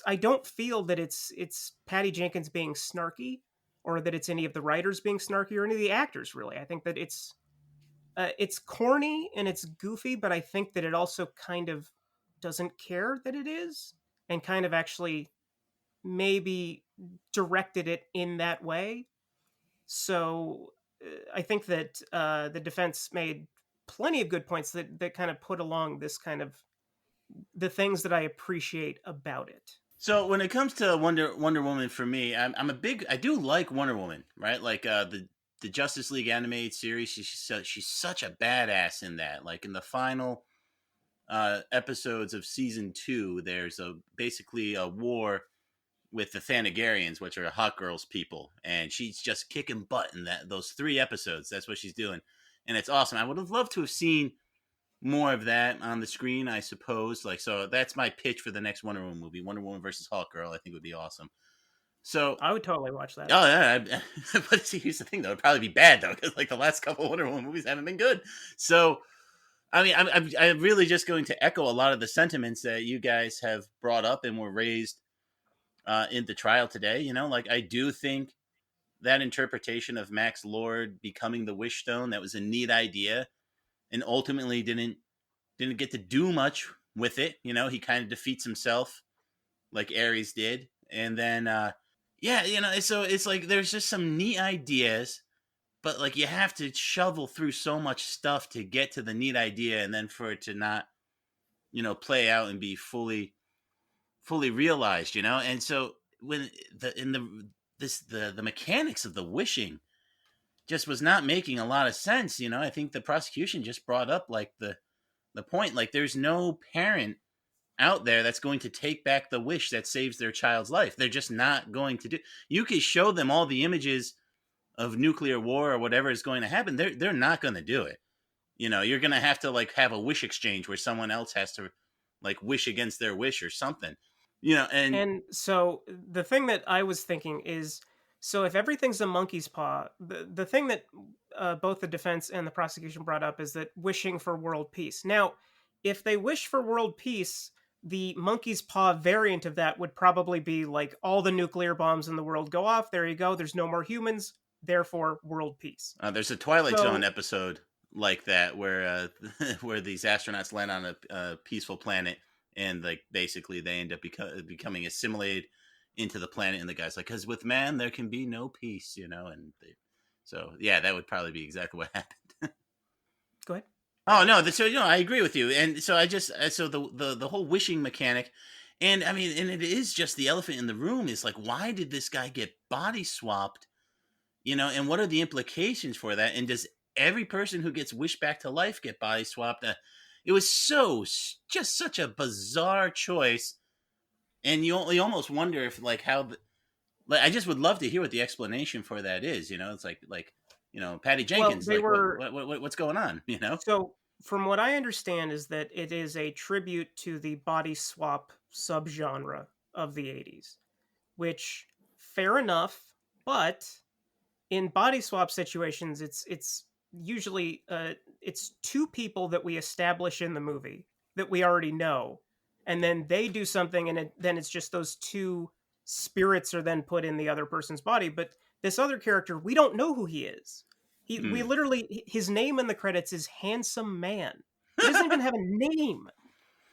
I don't feel that it's Patty Jenkins being snarky, or that it's any of the writers being snarky, or any of the actors, really. I think that it's corny and it's goofy, but I think that it also kind of doesn't care that it is, and kind of actually maybe directed it in that way. So I think that the defense made plenty of good points that kind of put along this kind of the things that I appreciate about it. So when it comes to Wonder Woman, for me, I do like Wonder Woman, right? Like the Justice League animated series, she's such a badass in that. Like in the final episodes of season 2, there's basically a war with the Thanagarians, which are Hot Girls people, and she's just kicking butt in those 3 episodes. That's what she's doing, and it's awesome. I would have loved to have seen more of that on the screen, I suppose. Like, so that's my pitch for the next Wonder Woman movie, Wonder Woman versus Hawk Girl. I think would be awesome. So I would totally watch that. Oh yeah, but see, here's the thing though, it'd probably be bad though, because like the last couple Wonder Woman movies haven't been good. So, I mean, I'm really just going to echo a lot of the sentiments that you guys have brought up and were raised in the trial today. You know, like I do think that interpretation of Max Lord becoming the Wish Stone, that was a neat idea, and ultimately didn't get to do much with it. You know, he kind of defeats himself like Ares did, and then yeah, you know, so it's like there's just some neat ideas, but like you have to shovel through so much stuff to get to the neat idea, and then for it to not, you know, play out and be fully realized, you know. And so when the mechanics of the wishing just was not making a lot of sense, you know. I think the prosecution just brought up like the point, like there's no parent out there that's going to take back the wish that saves their child's life. They're just not going to do. You can show them all the images of nuclear war or whatever is going to happen. They're not going to do it. You know, you're going to have to like have a wish exchange where someone else has to like wish against their wish or something. You know, and so the thing that I was thinking is, so if everything's a monkey's paw, the thing that both the defense and the prosecution brought up is that wishing for world peace. Now, if they wish for world peace, the monkey's paw variant of that would probably be like all the nuclear bombs in the world go off. There you go. There's no more humans. Therefore, world peace. There's a Twilight Zone episode like that where where these astronauts land on a peaceful planet, and like basically they end up becoming assimilated into the planet, and the guy's like, because with man there can be no peace, you know. And so yeah, that would probably be exactly what happened. Go ahead. Oh no, so you know, I agree with you, and so I just so the whole wishing mechanic, and I mean, and it is just the elephant in the room is like, why did this guy get body swapped, you know, and what are the implications for that, and does every person who gets wished back to life get body swapped? It was just such a bizarre choice, and you almost wonder if like how, like I just would love to hear what the explanation for that is, you know. It's like you know, Patty Jenkins, what's going on, you know? So from what I understand is that it is a tribute to the body swap subgenre of the 80s, which fair enough, but in body swap situations, it's usually it's 2 people that we establish in the movie that we already know, and then they do something, and then it's just those 2 spirits are then put in the other person's body. But this other character, we don't know who he is. We literally, his name in the credits is Handsome Man. He doesn't even have a name.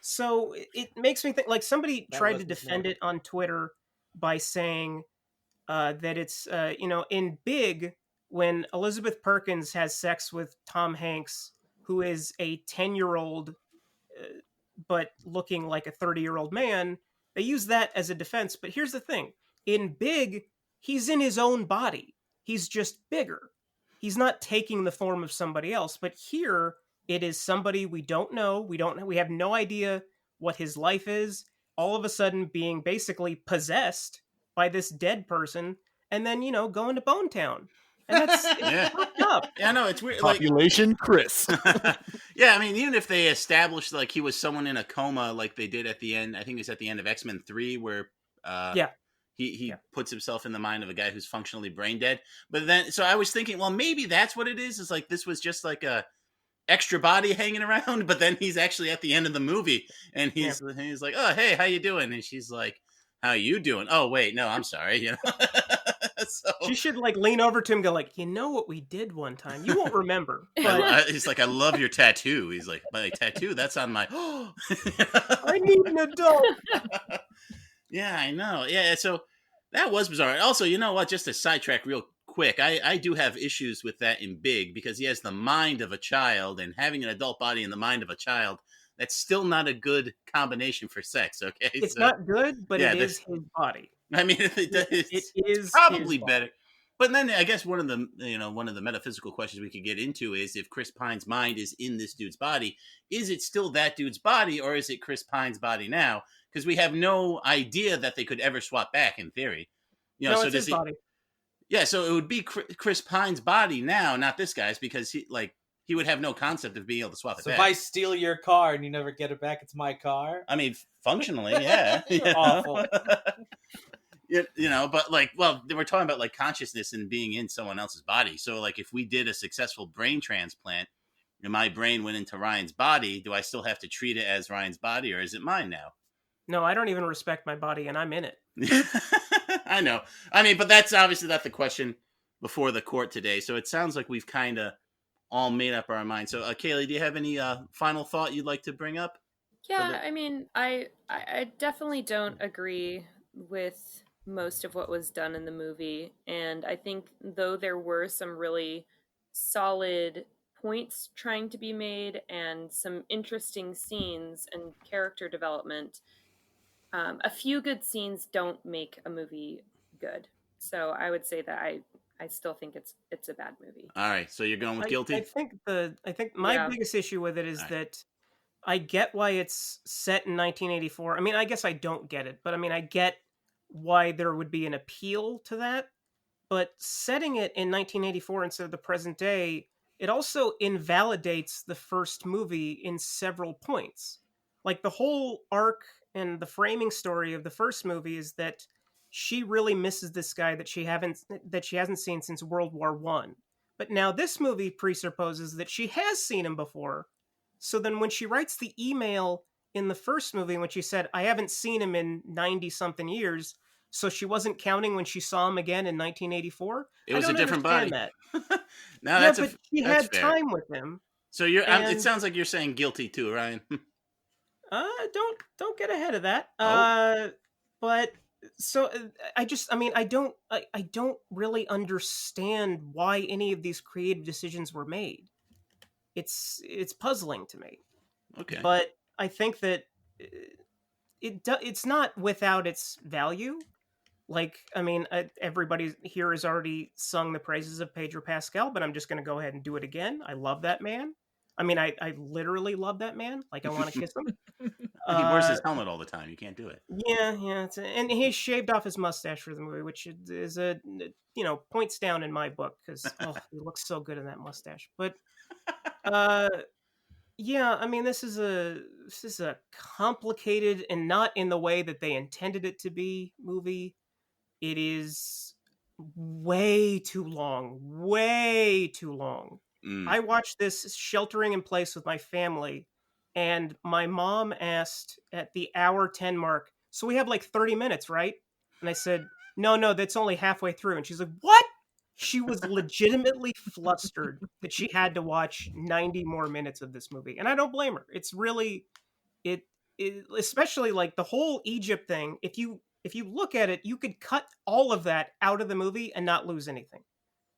So it makes me think, like somebody tried to defend it on Twitter by saying that it's, you know, in Big, when Elizabeth Perkins has sex with Tom Hanks, who is a 10-year-old but looking like a 30-year-old man. They use that as a defense. But here's the thing. In Big, he's in his own body. He's just bigger. He's not taking the form of somebody else. But here, it is somebody we don't know. We have no idea what his life is. All of a sudden being basically possessed by this dead person, and then, going to Bone Town. And that's fucked up. Yeah, no, it's weird. Population Chris. Yeah, I mean, even if they established like he was someone in a coma, like they did at the end, I think it was at the end of X-Men 3, where he puts himself in the mind of a guy who's functionally brain dead. But then, so I was thinking, well, maybe that's what it is. It's like this was just like a extra body hanging around, but then he's actually at the end of the movie, and he's like, "Oh, hey, how you doing?" And she's like, "How you doing?" "Oh, wait, no, I'm sorry." So she should like lean over to him and go like, "You know what we did one time? You won't remember." But he's like, "I love your tattoo." He's like, "My tattoo? That's on my." I need an adult. Yeah, I know. Yeah, so that was bizarre. Also, you know what? Just to sidetrack real quick, I do have issues with that in Big, because he has the mind of a child, and having an adult body in the mind of a child, that's still not a good combination for sex. Okay, it's not good, but it is his body. I mean, it is probably better. But then I guess one of the metaphysical questions we could get into is, if Chris Pine's mind is in this dude's body, is it still that dude's body, or is it Chris Pine's body now? Because we have no idea that they could ever swap back in theory. No, so it's his body. Yeah, so it would be Chris Pine's body now, not this guy's, because he would have no concept of being able to swap it back. So if I steal your car and you never get it back, it's my car? I mean, functionally, yeah. Awful. But we're talking about like consciousness and being in someone else's body. So like if we did a successful brain transplant and my brain went into Ryan's body, do I still have to treat it as Ryan's body, or is it mine now? No, I don't even respect my body, and I'm in it. I know. I mean, but that's obviously not the question before the court today. So it sounds like we've kind of all made up our minds. So, Kaylee, do you have any final thought you'd like to bring up? Yeah, I mean, I definitely don't agree with most of what was done in the movie. And I think though there were some really solid points trying to be made and some interesting scenes and character development, a few good scenes don't make a movie good. So I would say that I still think it's a bad movie. All right, so you're going with guilty? I think my biggest issue with it is that I get why it's set in 1984. I mean, I guess I don't get it, but I mean, I get why there would be an appeal to that. But setting it in 1984 instead of the present day, it also invalidates the first movie in several points. Like the whole arc and the framing story of the first movie is that she really misses this guy that she hasn't seen since World War I. But now this movie presupposes that she has seen him before. So then when she writes the email in the first movie, when she said, "I haven't seen him in 90-something years," so she wasn't counting when she saw him again in 1984? It was a different body. That. But she had fair. Time with him. So it sounds like you're saying guilty too, Ryan. Don't get ahead of that. But so I don't really understand why any of these creative decisions were made. It's puzzling to me. Okay. But I think that it's not without its value. Like, I mean, everybody here has already sung the praises of Pedro Pascal, but I'm just going to go ahead and do it again. I love that man. I mean, I literally love that man. Like, I want to kiss him. He wears his helmet all the time. You can't do it. Yeah. And he shaved off his mustache for the movie, which is points down in my book because he looks so good in that mustache. But yeah, I mean, this is a complicated and not in the way that they intended it to be movie. It is way too long. I watched this sheltering in place with my family, and my mom asked at the hour 10 mark, "So we have like 30 minutes, right?" And I said, no, that's only halfway through. And she's like, "What?" She was legitimately flustered that she had to watch 90 more minutes of this movie. And I don't blame her. It's really, it especially like the whole Egypt thing. If you look at it, you could cut all of that out of the movie and not lose anything.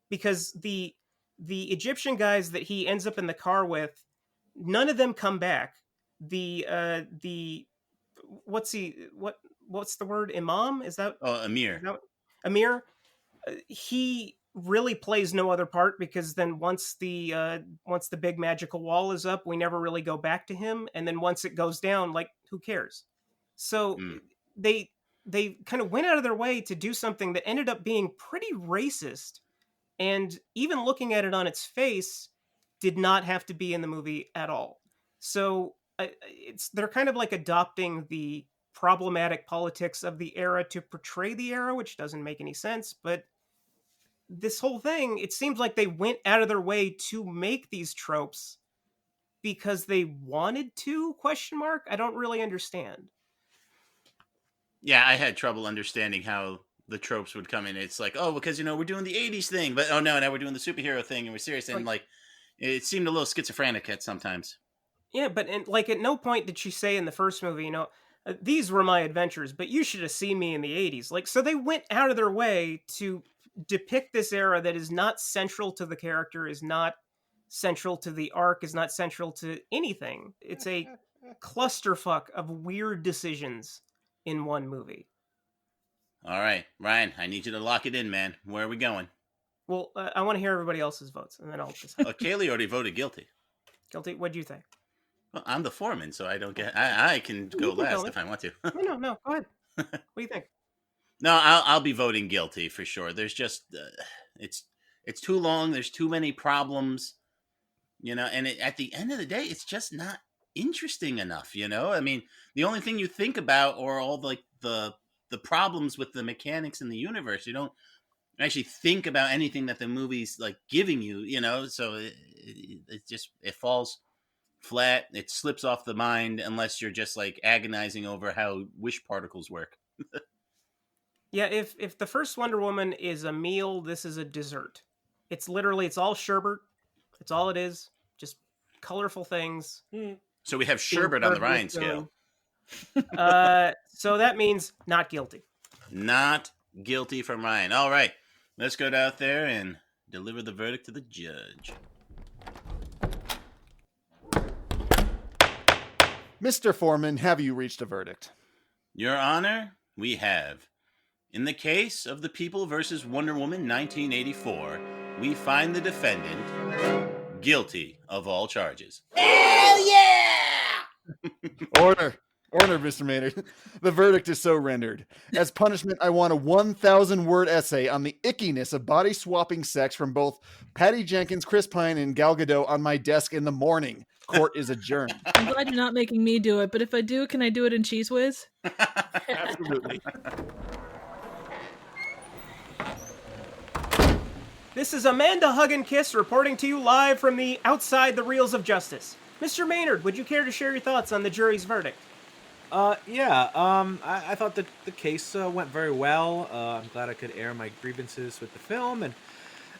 Because the Egyptian guys that he ends up in the car with, none of them come back. the what's the word, imam, is that Amir. Amir, he really plays no other part, because then once the big magical wall is up, we never really go back to him, and then once it goes down, like, who cares? So they kind of went out of their way to do something that ended up being pretty racist, and even looking at it on its face, did not have to be in the movie at all. So they're kind of like adopting the problematic politics of the era to portray the era, which doesn't make any sense. But this whole thing, it seems like they went out of their way to make these tropes because they wanted to, ? I don't really understand. Yeah, I had trouble understanding how the tropes would come in. It's like, oh, because, we're doing the 80s thing, but oh no, now we're doing the superhero thing, and we're serious. And like, it seemed a little schizophrenic at sometimes. Yeah, but at no point did she say in the first movie, these were my adventures, but you should have seen me in the 80s. Like, so they went out of their way to depict this era that is not central to the character, is not central to the arc, is not central to anything. It's a clusterfuck of weird decisions in one movie. All right, Ryan, I need you to lock it in, man. Where are we going? Well, I want to hear everybody else's votes, and then I'll decide. Kaylee already voted guilty. Guilty? What do you think? Well, I'm the foreman, so I don't get. I can go last if I want to. No, go ahead. What do you think? No, I'll be voting guilty for sure. There's just it's too long. There's too many problems, and at the end of the day, it's just not interesting enough. I mean, the only thing you think about are all the problems with the mechanics in the universe. You don't actually think about anything that the movie's like giving you. So it falls flat. It slips off the mind unless you're just like agonizing over how wish particles work. Yeah, if the first Wonder Woman is a meal, this is a dessert. It's all sherbet. It's all it is. Just colorful things. So we have sherbet on the Ryan scale. So that means not guilty. Not guilty from Ryan. All right, let's go out there and deliver the verdict to the judge. Mr. Foreman, have you reached a verdict? Your Honor, we have. In the case of The People versus Wonder Woman 1984, we find the defendant guilty of all charges. Hell yeah! Order, Mr. Maynard. The verdict is so rendered. As punishment, I want a 1,000-word essay on the ickiness of body-swapping sex from both Patty Jenkins, Chris Pine, and Gal Gadot on my desk in the morning. Court is adjourned. I'm glad you're not making me do it, but if I do, can I do it in Cheese Whiz? Absolutely. This is Amanda Hug and Kiss reporting to you live from the Outside the Reels of Justice. Mr. Maynard, would you care to share your thoughts on the jury's verdict? I thought that the case went very well. I'm glad I could air my grievances with the film, and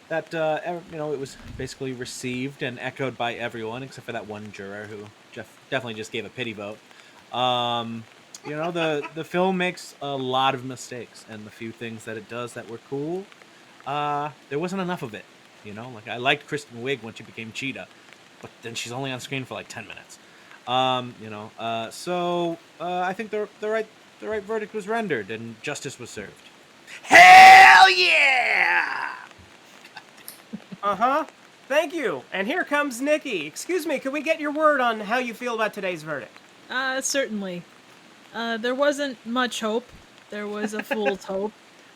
that it was basically received and echoed by everyone except for that one juror who definitely just gave a pity vote. The film makes a lot of mistakes, and the few things that it does that were cool, there wasn't enough of it. Like I liked Kristen Wiig when she became Cheetah, but then she's only on screen for like 10 minutes. So I think the right verdict was rendered and justice was served. Hell yeah! Uh-huh. Thank you. And here comes Nicki. Excuse me, could we get your word on how you feel about today's verdict? Certainly. There wasn't much hope. There was a fool's hope.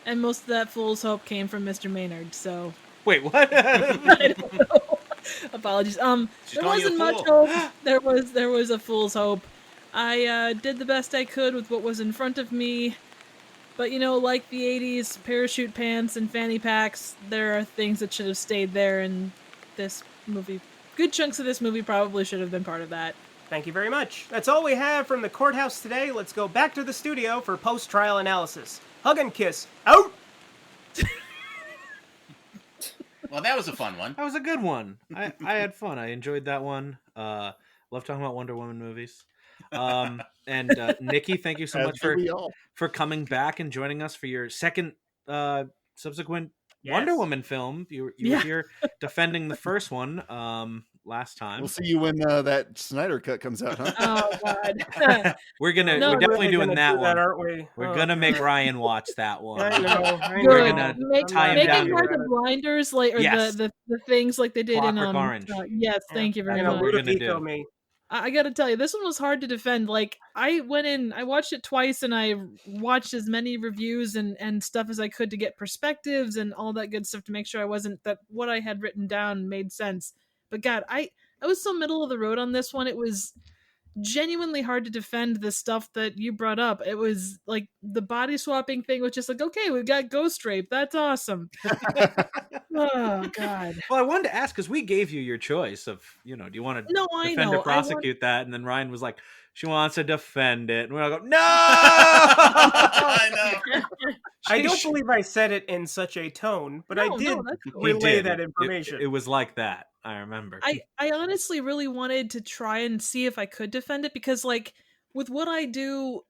And most of that fool's hope came from Mr. Maynard, so... Wait, what? I don't know. Apologies. There wasn't much hope. There was a fool's hope. I did the best I could with what was in front of me. But, like the 80s, parachute pants and fanny packs, there are things that should have stayed there in this movie. Good chunks of this movie probably should have been part of that. Thank you very much. That's all we have from the courthouse today. Let's go back to the studio for post-trial analysis. Hug and Kiss, out! Well, that was a fun one. That was a good one. I had fun. I enjoyed that one. Love talking about Wonder Woman movies. And Nicki, thank you so much for coming back and joining us for your second subsequent Wonder Woman film. You were here defending the first one. last time. We'll see you when that Snyder cut comes out, huh? Oh God. We're No, we're definitely doing gonna that do one. aren't we? We're Oh, gonna make God. Ryan watch that one. I know. We're Good. gonna Make tie him make down it to like it. the blinders, like or Yes. the things like they did Clockwork in Orange. yes, thank you very That's what much. we're gonna Ludovico do. me. I gotta tell you, this one was hard to defend. Like, I went in, I watched it twice, and I watched as many reviews and stuff as I could to get perspectives and all that good stuff to make sure I wasn't that what I had written down made sense. But God, I was so middle of the road on this one. It was genuinely hard to defend the stuff that you brought up. It was like the body swapping thing was just like, okay, we've got ghost rape. That's awesome. Oh God. Well, I wanted to ask because we gave you your choice of, do you want to No, I defend know. or prosecute that? And then Ryan was like, she wants to defend it. And we're all go, no! I know. I don't believe I said it in such a tone, but I did that's cool. He relay did. that information. It was like that. I remember. I honestly really wanted to try and see if I could defend it because, like, with what I do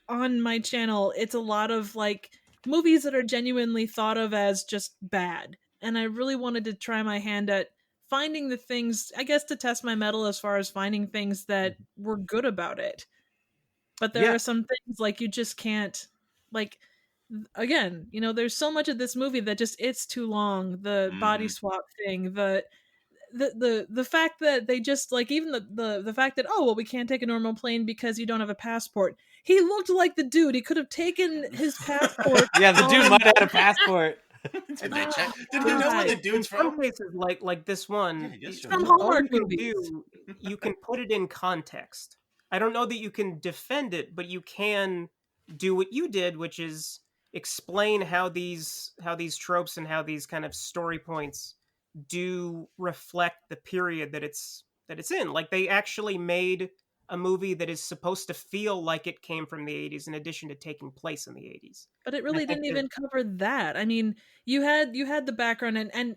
on my channel, it's a lot of like movies that are genuinely thought of as just bad. And I really wanted to try my hand at finding the things, I guess, to test my mettle as far as finding things that were good about it. But there are some things like you just can't, like, again, there's so much of this movie that just it's too long. The body swap thing, the fact that they just like even the fact that we can't take a normal plane because you don't have a passport. He looked like the dude. He could have taken his passport. Yeah, the dude might have had a passport. Did they check? Did he know where the dude's In some from? cases, like this one, Yeah, just from all Hallmark you can movies. do, you can put it in context. I don't know that you can defend it, but you can do what you did, which is explain how these tropes and how these kind of story points do reflect the period that it's in. Like they actually made a movie that is supposed to feel like it came from the 80s in addition to taking place in the 80s. But it really didn't even cover that. I mean, you had the background and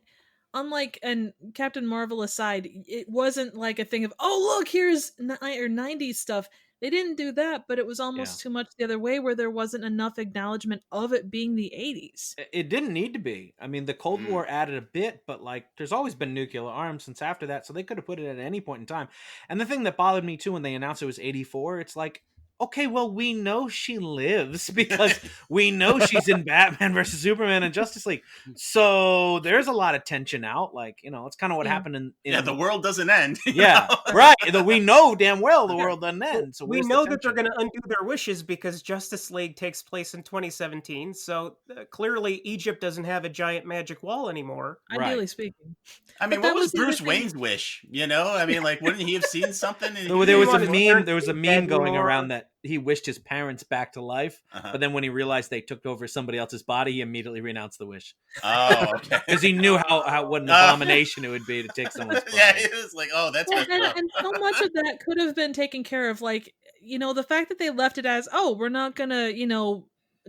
unlike and Captain Marvel aside, it wasn't like a thing of, oh look, here's 90s stuff. They didn't do that, but it was almost too much the other way where there wasn't enough acknowledgement of it being the 80s. It didn't need to be. I mean, the Cold War added a bit, but like there's always been nuclear arms since after that, so they could have put it at any point in time. And the thing that bothered me too when they announced it was 84, it's like, okay, well, we know she lives because we know she's in Batman versus Superman and Justice League. So there's a lot of tension out. Like, it's kind of what happened in the world doesn't end. Yeah, right. We know damn well the world doesn't end. So we know that they're going to undo their wishes because Justice League takes place in 2017. So clearly Egypt doesn't have a giant magic wall anymore. Ideally speaking. I mean, what was Bruce Wayne's wish? I mean, like, wouldn't he have seen something? There was a meme going around that he wished his parents back to life, but then when he realized they took over somebody else's body, he immediately renounced the wish. Oh, okay. Because he knew how what an abomination it would be to take someone's body. Yeah, it was like, oh, that's and so much of that could have been taken care of. Like, the fact that they left it as, oh, we're not gonna,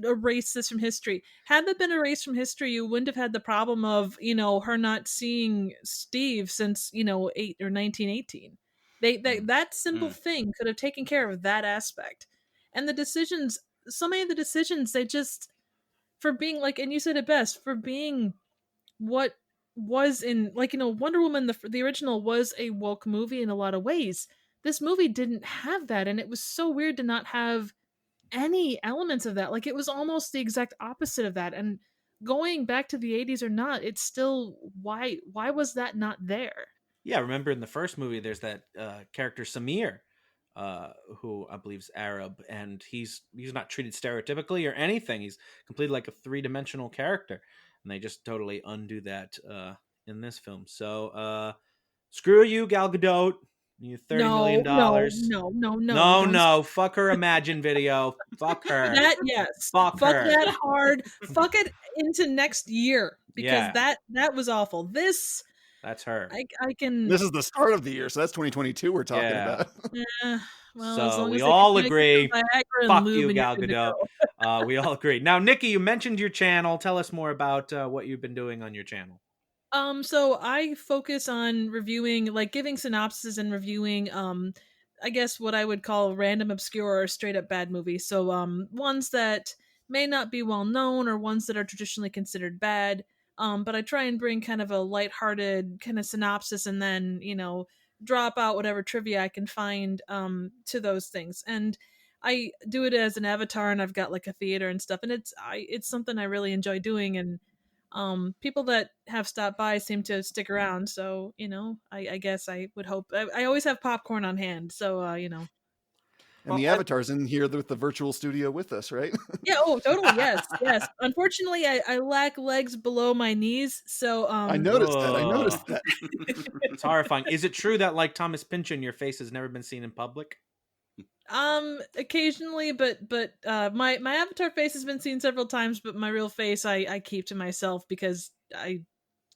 erase this from history. Had that been erased from history, you wouldn't have had the problem of, her not seeing Steve since, 1918. That simple thing could have taken care of that aspect. And the decisions, so many of the decisions, they just, for being like, and you said it best, for being what was in, like, Wonder Woman, the original was a woke movie in a lot of ways. This movie didn't have that, and it was so weird to not have any elements of that. Like, it was almost the exact opposite of that. And going back to the 80s or not, it's still, why was that not there? Yeah, remember in the first movie, there's that character Samir, who I believe is Arab, and he's not treated stereotypically or anything. He's completely like a three-dimensional character, and they just totally undo that in this film. So, screw you, Gal Gadot. You $30 million. No. Fuck her Imagine video. Fuck her. That, yes. Fuck her. That hard. Fuck it into next year because that was awful. That's her. I can. This is the start of the year, so that's 2022 we're talking about. Well, so as long we as all agree. Fuck you, Gal Gadot. We all agree. Now, Nicki, you mentioned your channel. Tell us more about what you've been doing on your channel. So I focus on reviewing, like giving synopses and reviewing, I guess what I would call random, obscure, or straight up bad movies. So, ones that may not be well known or ones that are traditionally considered bad. But I try and bring kind of a lighthearted kind of synopsis, and then drop out whatever trivia I can find to those things. And I do it as an avatar, and I've got like a theater and stuff, and it's something I really enjoy doing. And people that have stopped by seem to stick around, so I guess I would hope I always have popcorn on hand, so And the avatar's in here with the virtual studio with us, right? Yeah, oh totally, yes. Unfortunately, I lack legs below my knees, so I noticed that. It's horrifying. Is it true that, like Thomas Pynchon, your face has never been seen in public? Occasionally, but my avatar face has been seen several times, but my real face I keep to myself because I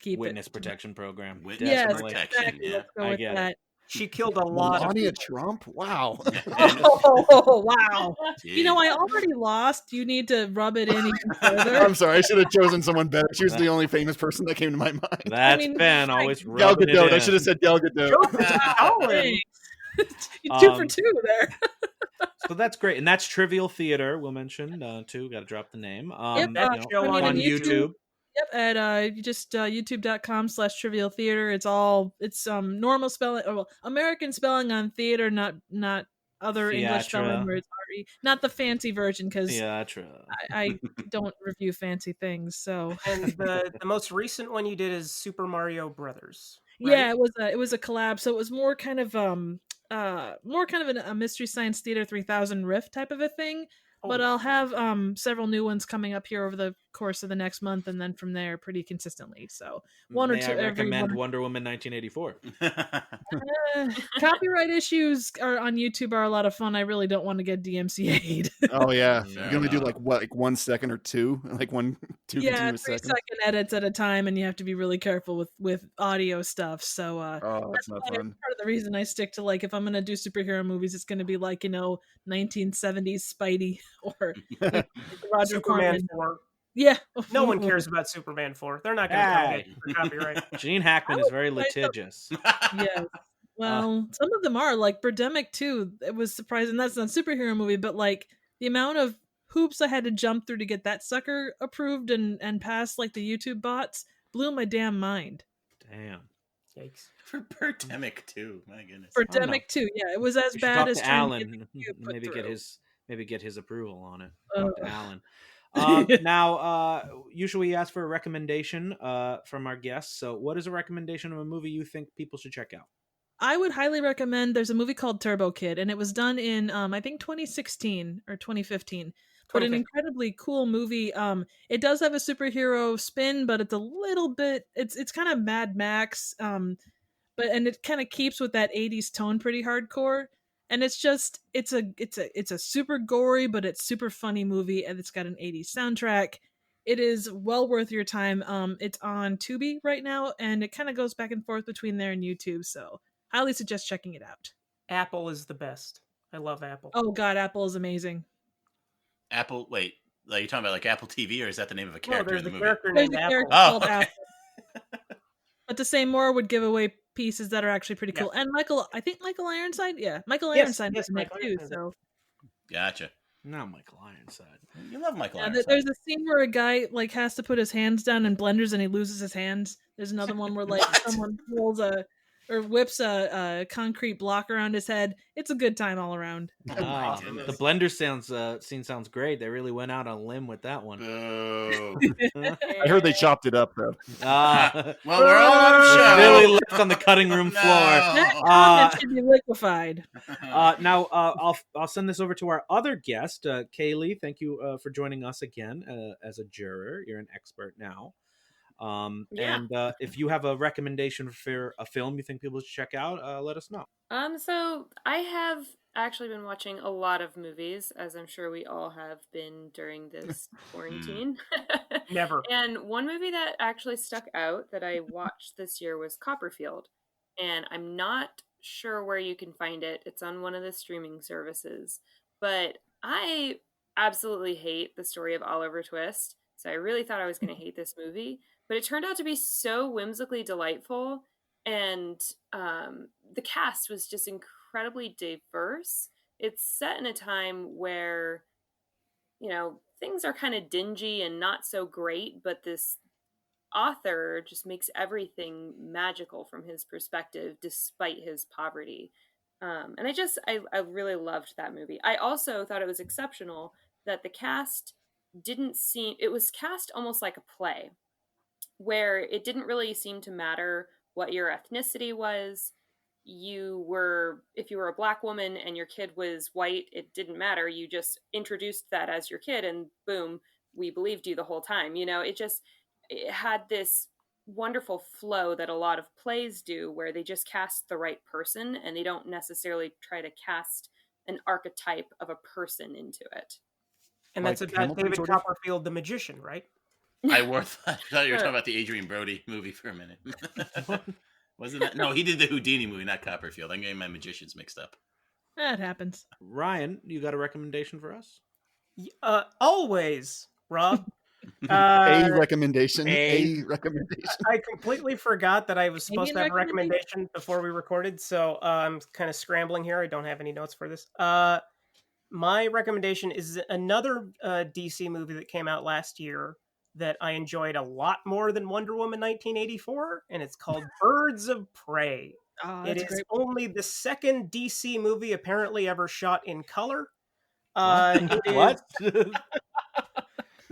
keep Witness it protection program. Yes, protection, exactly. yeah. Let's go I with get that. it. She killed a lot of Melania people. Trump? Wow. Oh wow! Jeez. I already lost. You need to rub it in even further. I'm sorry. I should have chosen someone better. She was the only famous person that came to my mind. That's mean, Ben like, always Gal rubbing it Gadot. I in. should have said Gal Gadot. Thanks. You're 2 for 2 there. So that's great, and that's Trivial Theater. We'll mention too. Got to drop the name. Yep, show I mean, on on YouTube. Yep, at just youtube.com/trivial theater. It's normal spelling, American spelling on theater, not other English spelling where it's RE, not the fancy version, because I don't review fancy things. So And the most recent one you did is Super Mario Brothers. Right? yeah, it was a collab, so it was more kind of a Mystery Science Theater 3000 riff type of a thing. But I'll have several new ones coming up here over the course of the next month, and then from there pretty consistently. So one or two. I recommend Wonder Woman 1984. Copyright issues on YouTube are a lot of fun. I really don't want to get DMCA'd. Oh yeah, you can only do like 1 second or two, like 2 continuous 3 seconds. second edits at a time, and you have to be really careful with audio stuff. So that's not fun. Part of the reason I stick to, like, if I'm gonna do superhero movies, it's gonna be like 1970s Spidey or Roger Superman Corman. 4. Yeah. No one cares about Superman 4. They're not going to come get for copyright. Gene Hackman is very litigious. Yes. Well, some of them are, like Birdemic 2. It was surprising. That's not a superhero movie, but like the amount of hoops I had to jump through to get that sucker approved and past like the YouTube bots blew my damn mind. Damn. Yikes. For Birdemic too. My goodness. Birdemic 2. Yeah, it was as bad as Alan. Maybe get his approval on it. Talk to Alan. Now, usually we ask for a recommendation from our guests. So what is a recommendation of a movie you think people should check out? I would highly recommend, there's a movie called Turbo Kid, and it was done in, I think 2016 or 2015. But an incredibly cool movie. It does have a superhero spin, but it's a little bit, it's kind of Mad Max, and it kind of keeps with that 80s tone pretty hardcore. And it's a super gory, but it's super funny movie, and it's got an 80s soundtrack. It is well worth your time. It's on Tubi right now, and it kind of goes back and forth between there and YouTube, so highly suggest checking it out. Apple is the best. I love Apple. Oh god, Apple is amazing. Apple, wait, are you talking about like Apple TV, or is that the name of a character in the movie? Character There's named a Apple. character called okay. Apple. But to say more would give away pieces that are actually pretty cool. And I think Michael Ironside? Yeah, Michael Ironside is in it too, so. Gotcha. Not Michael Ironside. You love Michael Ironside. There's a scene where a guy like has to put his hands down in blenders and he loses his hands. There's another one where like someone whips a concrete block around his head. It's a good time all around. The blender scene sounds great. They really went out on a limb with that one. I heard they chopped it up though. Well, we're all on the show. Really left on the cutting room floor. That comment should be liquefied. Now I'll send this over to our other guest, Kaylee. Thank you for joining us again as a juror. You're an expert now. And if you have a recommendation for a film you think people should check out, let us know. So I have actually been watching a lot of movies, as I'm sure we all have been during this quarantine. Never. And one movie that actually stuck out that I watched this year was Copperfield. And I'm not sure where you can find it. It's on one of the streaming services. But I absolutely hate the story of Oliver Twist. So I really thought I was going to hate this movie. But it turned out to be so whimsically delightful. And the cast was just incredibly diverse. It's set in a time where, things are kind of dingy and not so great. But this author just makes everything magical from his perspective, despite his poverty. And I really loved that movie. I also thought it was exceptional that the cast it was cast almost like a play, where it didn't really seem to matter what your ethnicity was. If you were a black woman and your kid was white, it didn't matter. You just introduced that as your kid, and boom, we believed you the whole time. It had this wonderful flow that a lot of plays do, where they just cast the right person and they don't necessarily try to cast an archetype of a person into it. And that's Like about Hamilton, David sort of? Copperfield, the magician, right? I thought you were talking about the Adrian Brody movie for a minute. Wasn't that? No, he did the Houdini movie, not Copperfield. I'm getting my magicians mixed up. That happens. Ryan, you got a recommendation for us? Always, Rob. A recommendation. A. A recommendation. I completely forgot that I was supposed to have a recommendation? recommendation before we recorded, so I'm kind of scrambling here. I don't have any notes for this. My recommendation is another DC movie that came out last year that I enjoyed a lot more than Wonder Woman 1984, and it's called Birds of Prey. It is only the second DC movie apparently ever shot in color. What?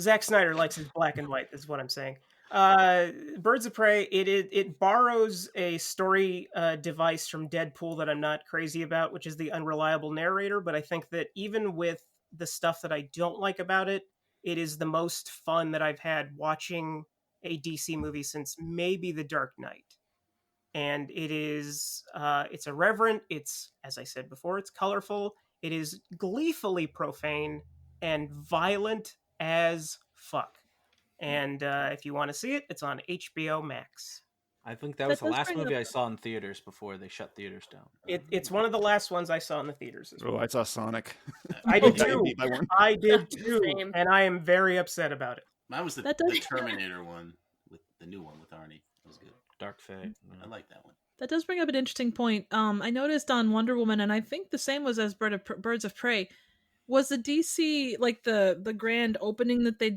Zack Snyder likes his black and white, is what I'm saying. Birds of Prey, it borrows a story device from Deadpool that I'm not crazy about, which is the unreliable narrator, but I think that even with the stuff that I don't like about it, it is the most fun that I've had watching a DC movie since maybe The Dark Knight. And it is, it's irreverent, it's, as I said before, it's colorful, it is gleefully profane and violent as fuck. And if you want to see it, it's on HBO Max. I think that was the does last bring movie up- I saw in theaters before they shut theaters down. It's one of the last ones I saw in the theaters as well. Oh, I saw Sonic. I did too. Beat by one. I did too. Same. And I am very upset about it. Mine was the That does- Terminator one, with the new one with Arnie. That was good. Dark Fate. I like that one. That does bring up an interesting point. I noticed on Wonder Woman, and I think the same was as Birds of Prey. Was the DC, like the grand opening that they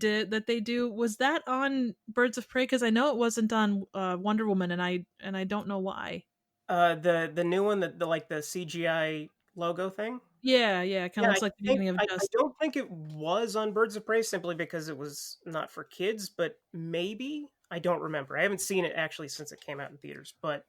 do, was that on Birds of Prey? Because I know it wasn't on Wonder Woman, and I don't know why. The new one, the CGI logo thing. Yeah, kind of looks like the beginning of I Justice. don't think it was on Birds of Prey simply because it was not for kids, but maybe. I don't remember. I haven't seen it actually since it came out in theaters, but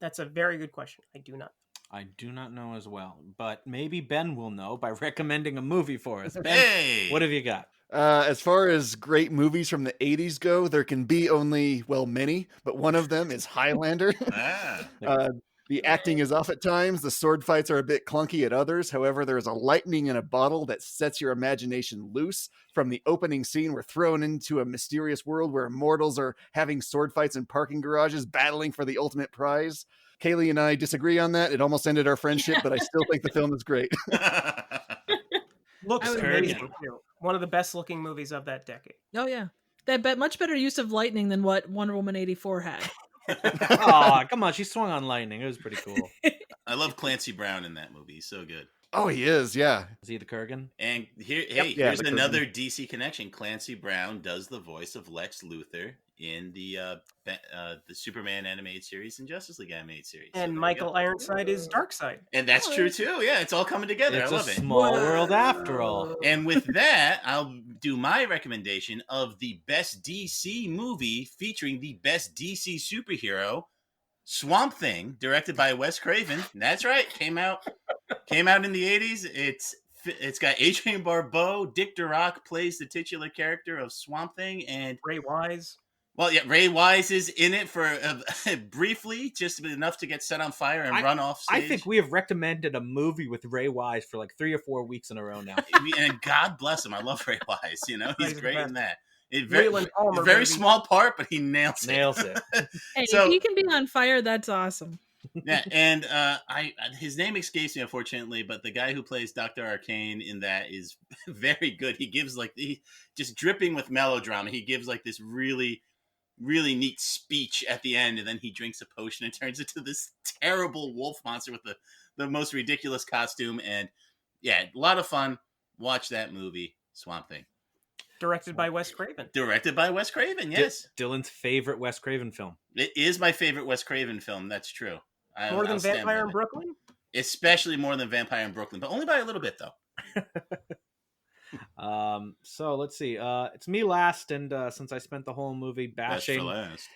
that's a very good question. I do not. I do not know as well, but maybe Ben will know by recommending a movie for us. Ben, Hey! what have you got? As far as great movies from the 80s go, there can be only, well, many, but one of them is Highlander. The acting is off at times. The sword fights are a bit clunky at others. However, there is a lightning in a bottle that sets your imagination loose. From the opening scene, we're thrown into a mysterious world where mortals are having sword fights in parking garages, battling for the ultimate prize. Kaylee and I disagree on that. It almost ended our friendship, but I still think the film is great. Looks Kurgan. amazing too. One of the best looking movies of that decade. Oh yeah, much better use of lightning than what Wonder Woman 84 had. Oh, come on. She swung on lightning. It was pretty cool. I love Clancy Brown in that movie. He's so good. Oh, he is, yeah. Is he the Kurgan? And Yeah, here's the another DC connection. Clancy Brown does the voice of Lex Luthor in the Superman animated series and Justice League animated series. So And there you Michael go. Ironside is Darkseid. And that's true too. Yeah, it's all coming together. It's I love a it. small world after all. And with that, I'll do my recommendation of the best DC movie featuring the best DC superhero, Swamp Thing, directed by Wes Craven. That's right, came out in the 80s. It's got Adrian Barbeau. Dick Durock plays the titular character of Swamp Thing, and Ray Wise. well, yeah, Ray Wise is in it for briefly, just enough to get set on fire and run off stage. I think we have recommended a movie with Ray Wise for like 3 or 4 weeks in a row now. And God bless him. I love Ray Wise. You know, he's He's the great best. in that. Leland Palmer, Very baby. small part, but he nails it. Nails it. Hey, So- if he can be on fire, that's awesome. Yeah, and his name escapes me unfortunately, but the guy who plays Dr. Arcane in that is very good. He gives just dripping with melodrama. He gives like this really, really neat speech at the end, and then he drinks a potion and turns into this terrible wolf monster with the most ridiculous costume. And yeah, a lot of fun. Watch that movie, Swamp Thing. Directed by Wes Craven. Directed by Wes Craven, yes. Dylan's favorite Wes Craven film. It is my favorite Wes Craven film, that's true. More than I'll stand Vampire by in it. Brooklyn? Especially more than Vampire in Brooklyn, but only by a little bit, though. So let's see. It's me last, and since I spent the whole movie Best for last.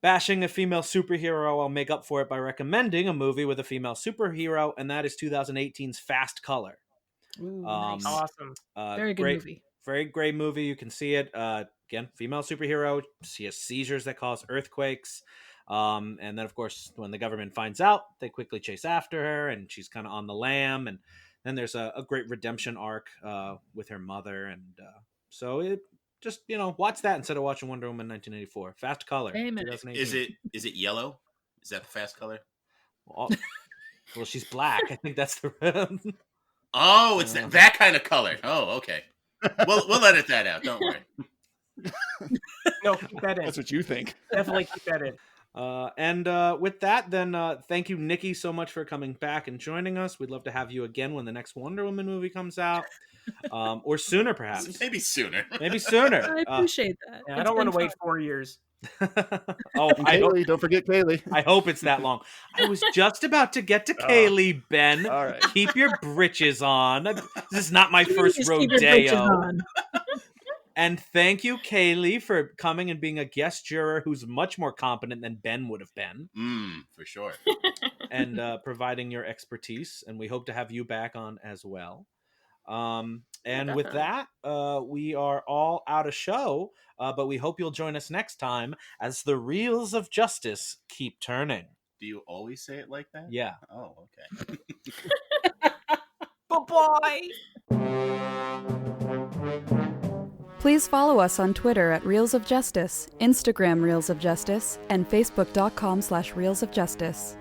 bashing a female superhero, I'll make up for it by recommending a movie with a female superhero, and that is 2018's Fast Color. Ooh, nice. Awesome. Very good movie. Very great movie. You can see it. Again, female superhero. She has seizures that cause earthquakes. And then, of course, when the government finds out, they quickly chase after her, and she's kind of on the lam. And then there's a great redemption arc with her mother. And so it just, watch that instead of watching Wonder Woman 1984. Fast Color. Amen. 2018. Is it yellow? Is that the Fast Color? Well, she's black. I think that's the... Oh, it's that kind of color. Oh, okay. We'll edit that out. Don't worry. No, keep that in. That's what you think. Definitely keep that in. And with that, then thank you, Nicki, so much for coming back and joining us. We'd love to have you again when the next Wonder Woman movie comes out, or sooner, perhaps. Maybe sooner. Maybe sooner. I appreciate that. Yeah, I don't want to wait 4 years. Oh, Don't forget Kaylee. I hope it's that long. I was just about to get to Kaylee, Ben. All right. Keep your britches on. This is not my first Please keep your britches rodeo. on. And thank you, Kaylee, for coming and being a guest juror who's much more competent than Ben would have been. For sure. And providing your expertise. And we hope to have you back on as well. And with that, we are all out of show. But we hope you'll join us next time as the reels of justice keep turning. Do you always say it like that? Yeah. Oh, okay. Bye-bye. Please follow us on Twitter at Reels of Justice, Instagram Reels of Justice, and Facebook.com/Reels of Justice.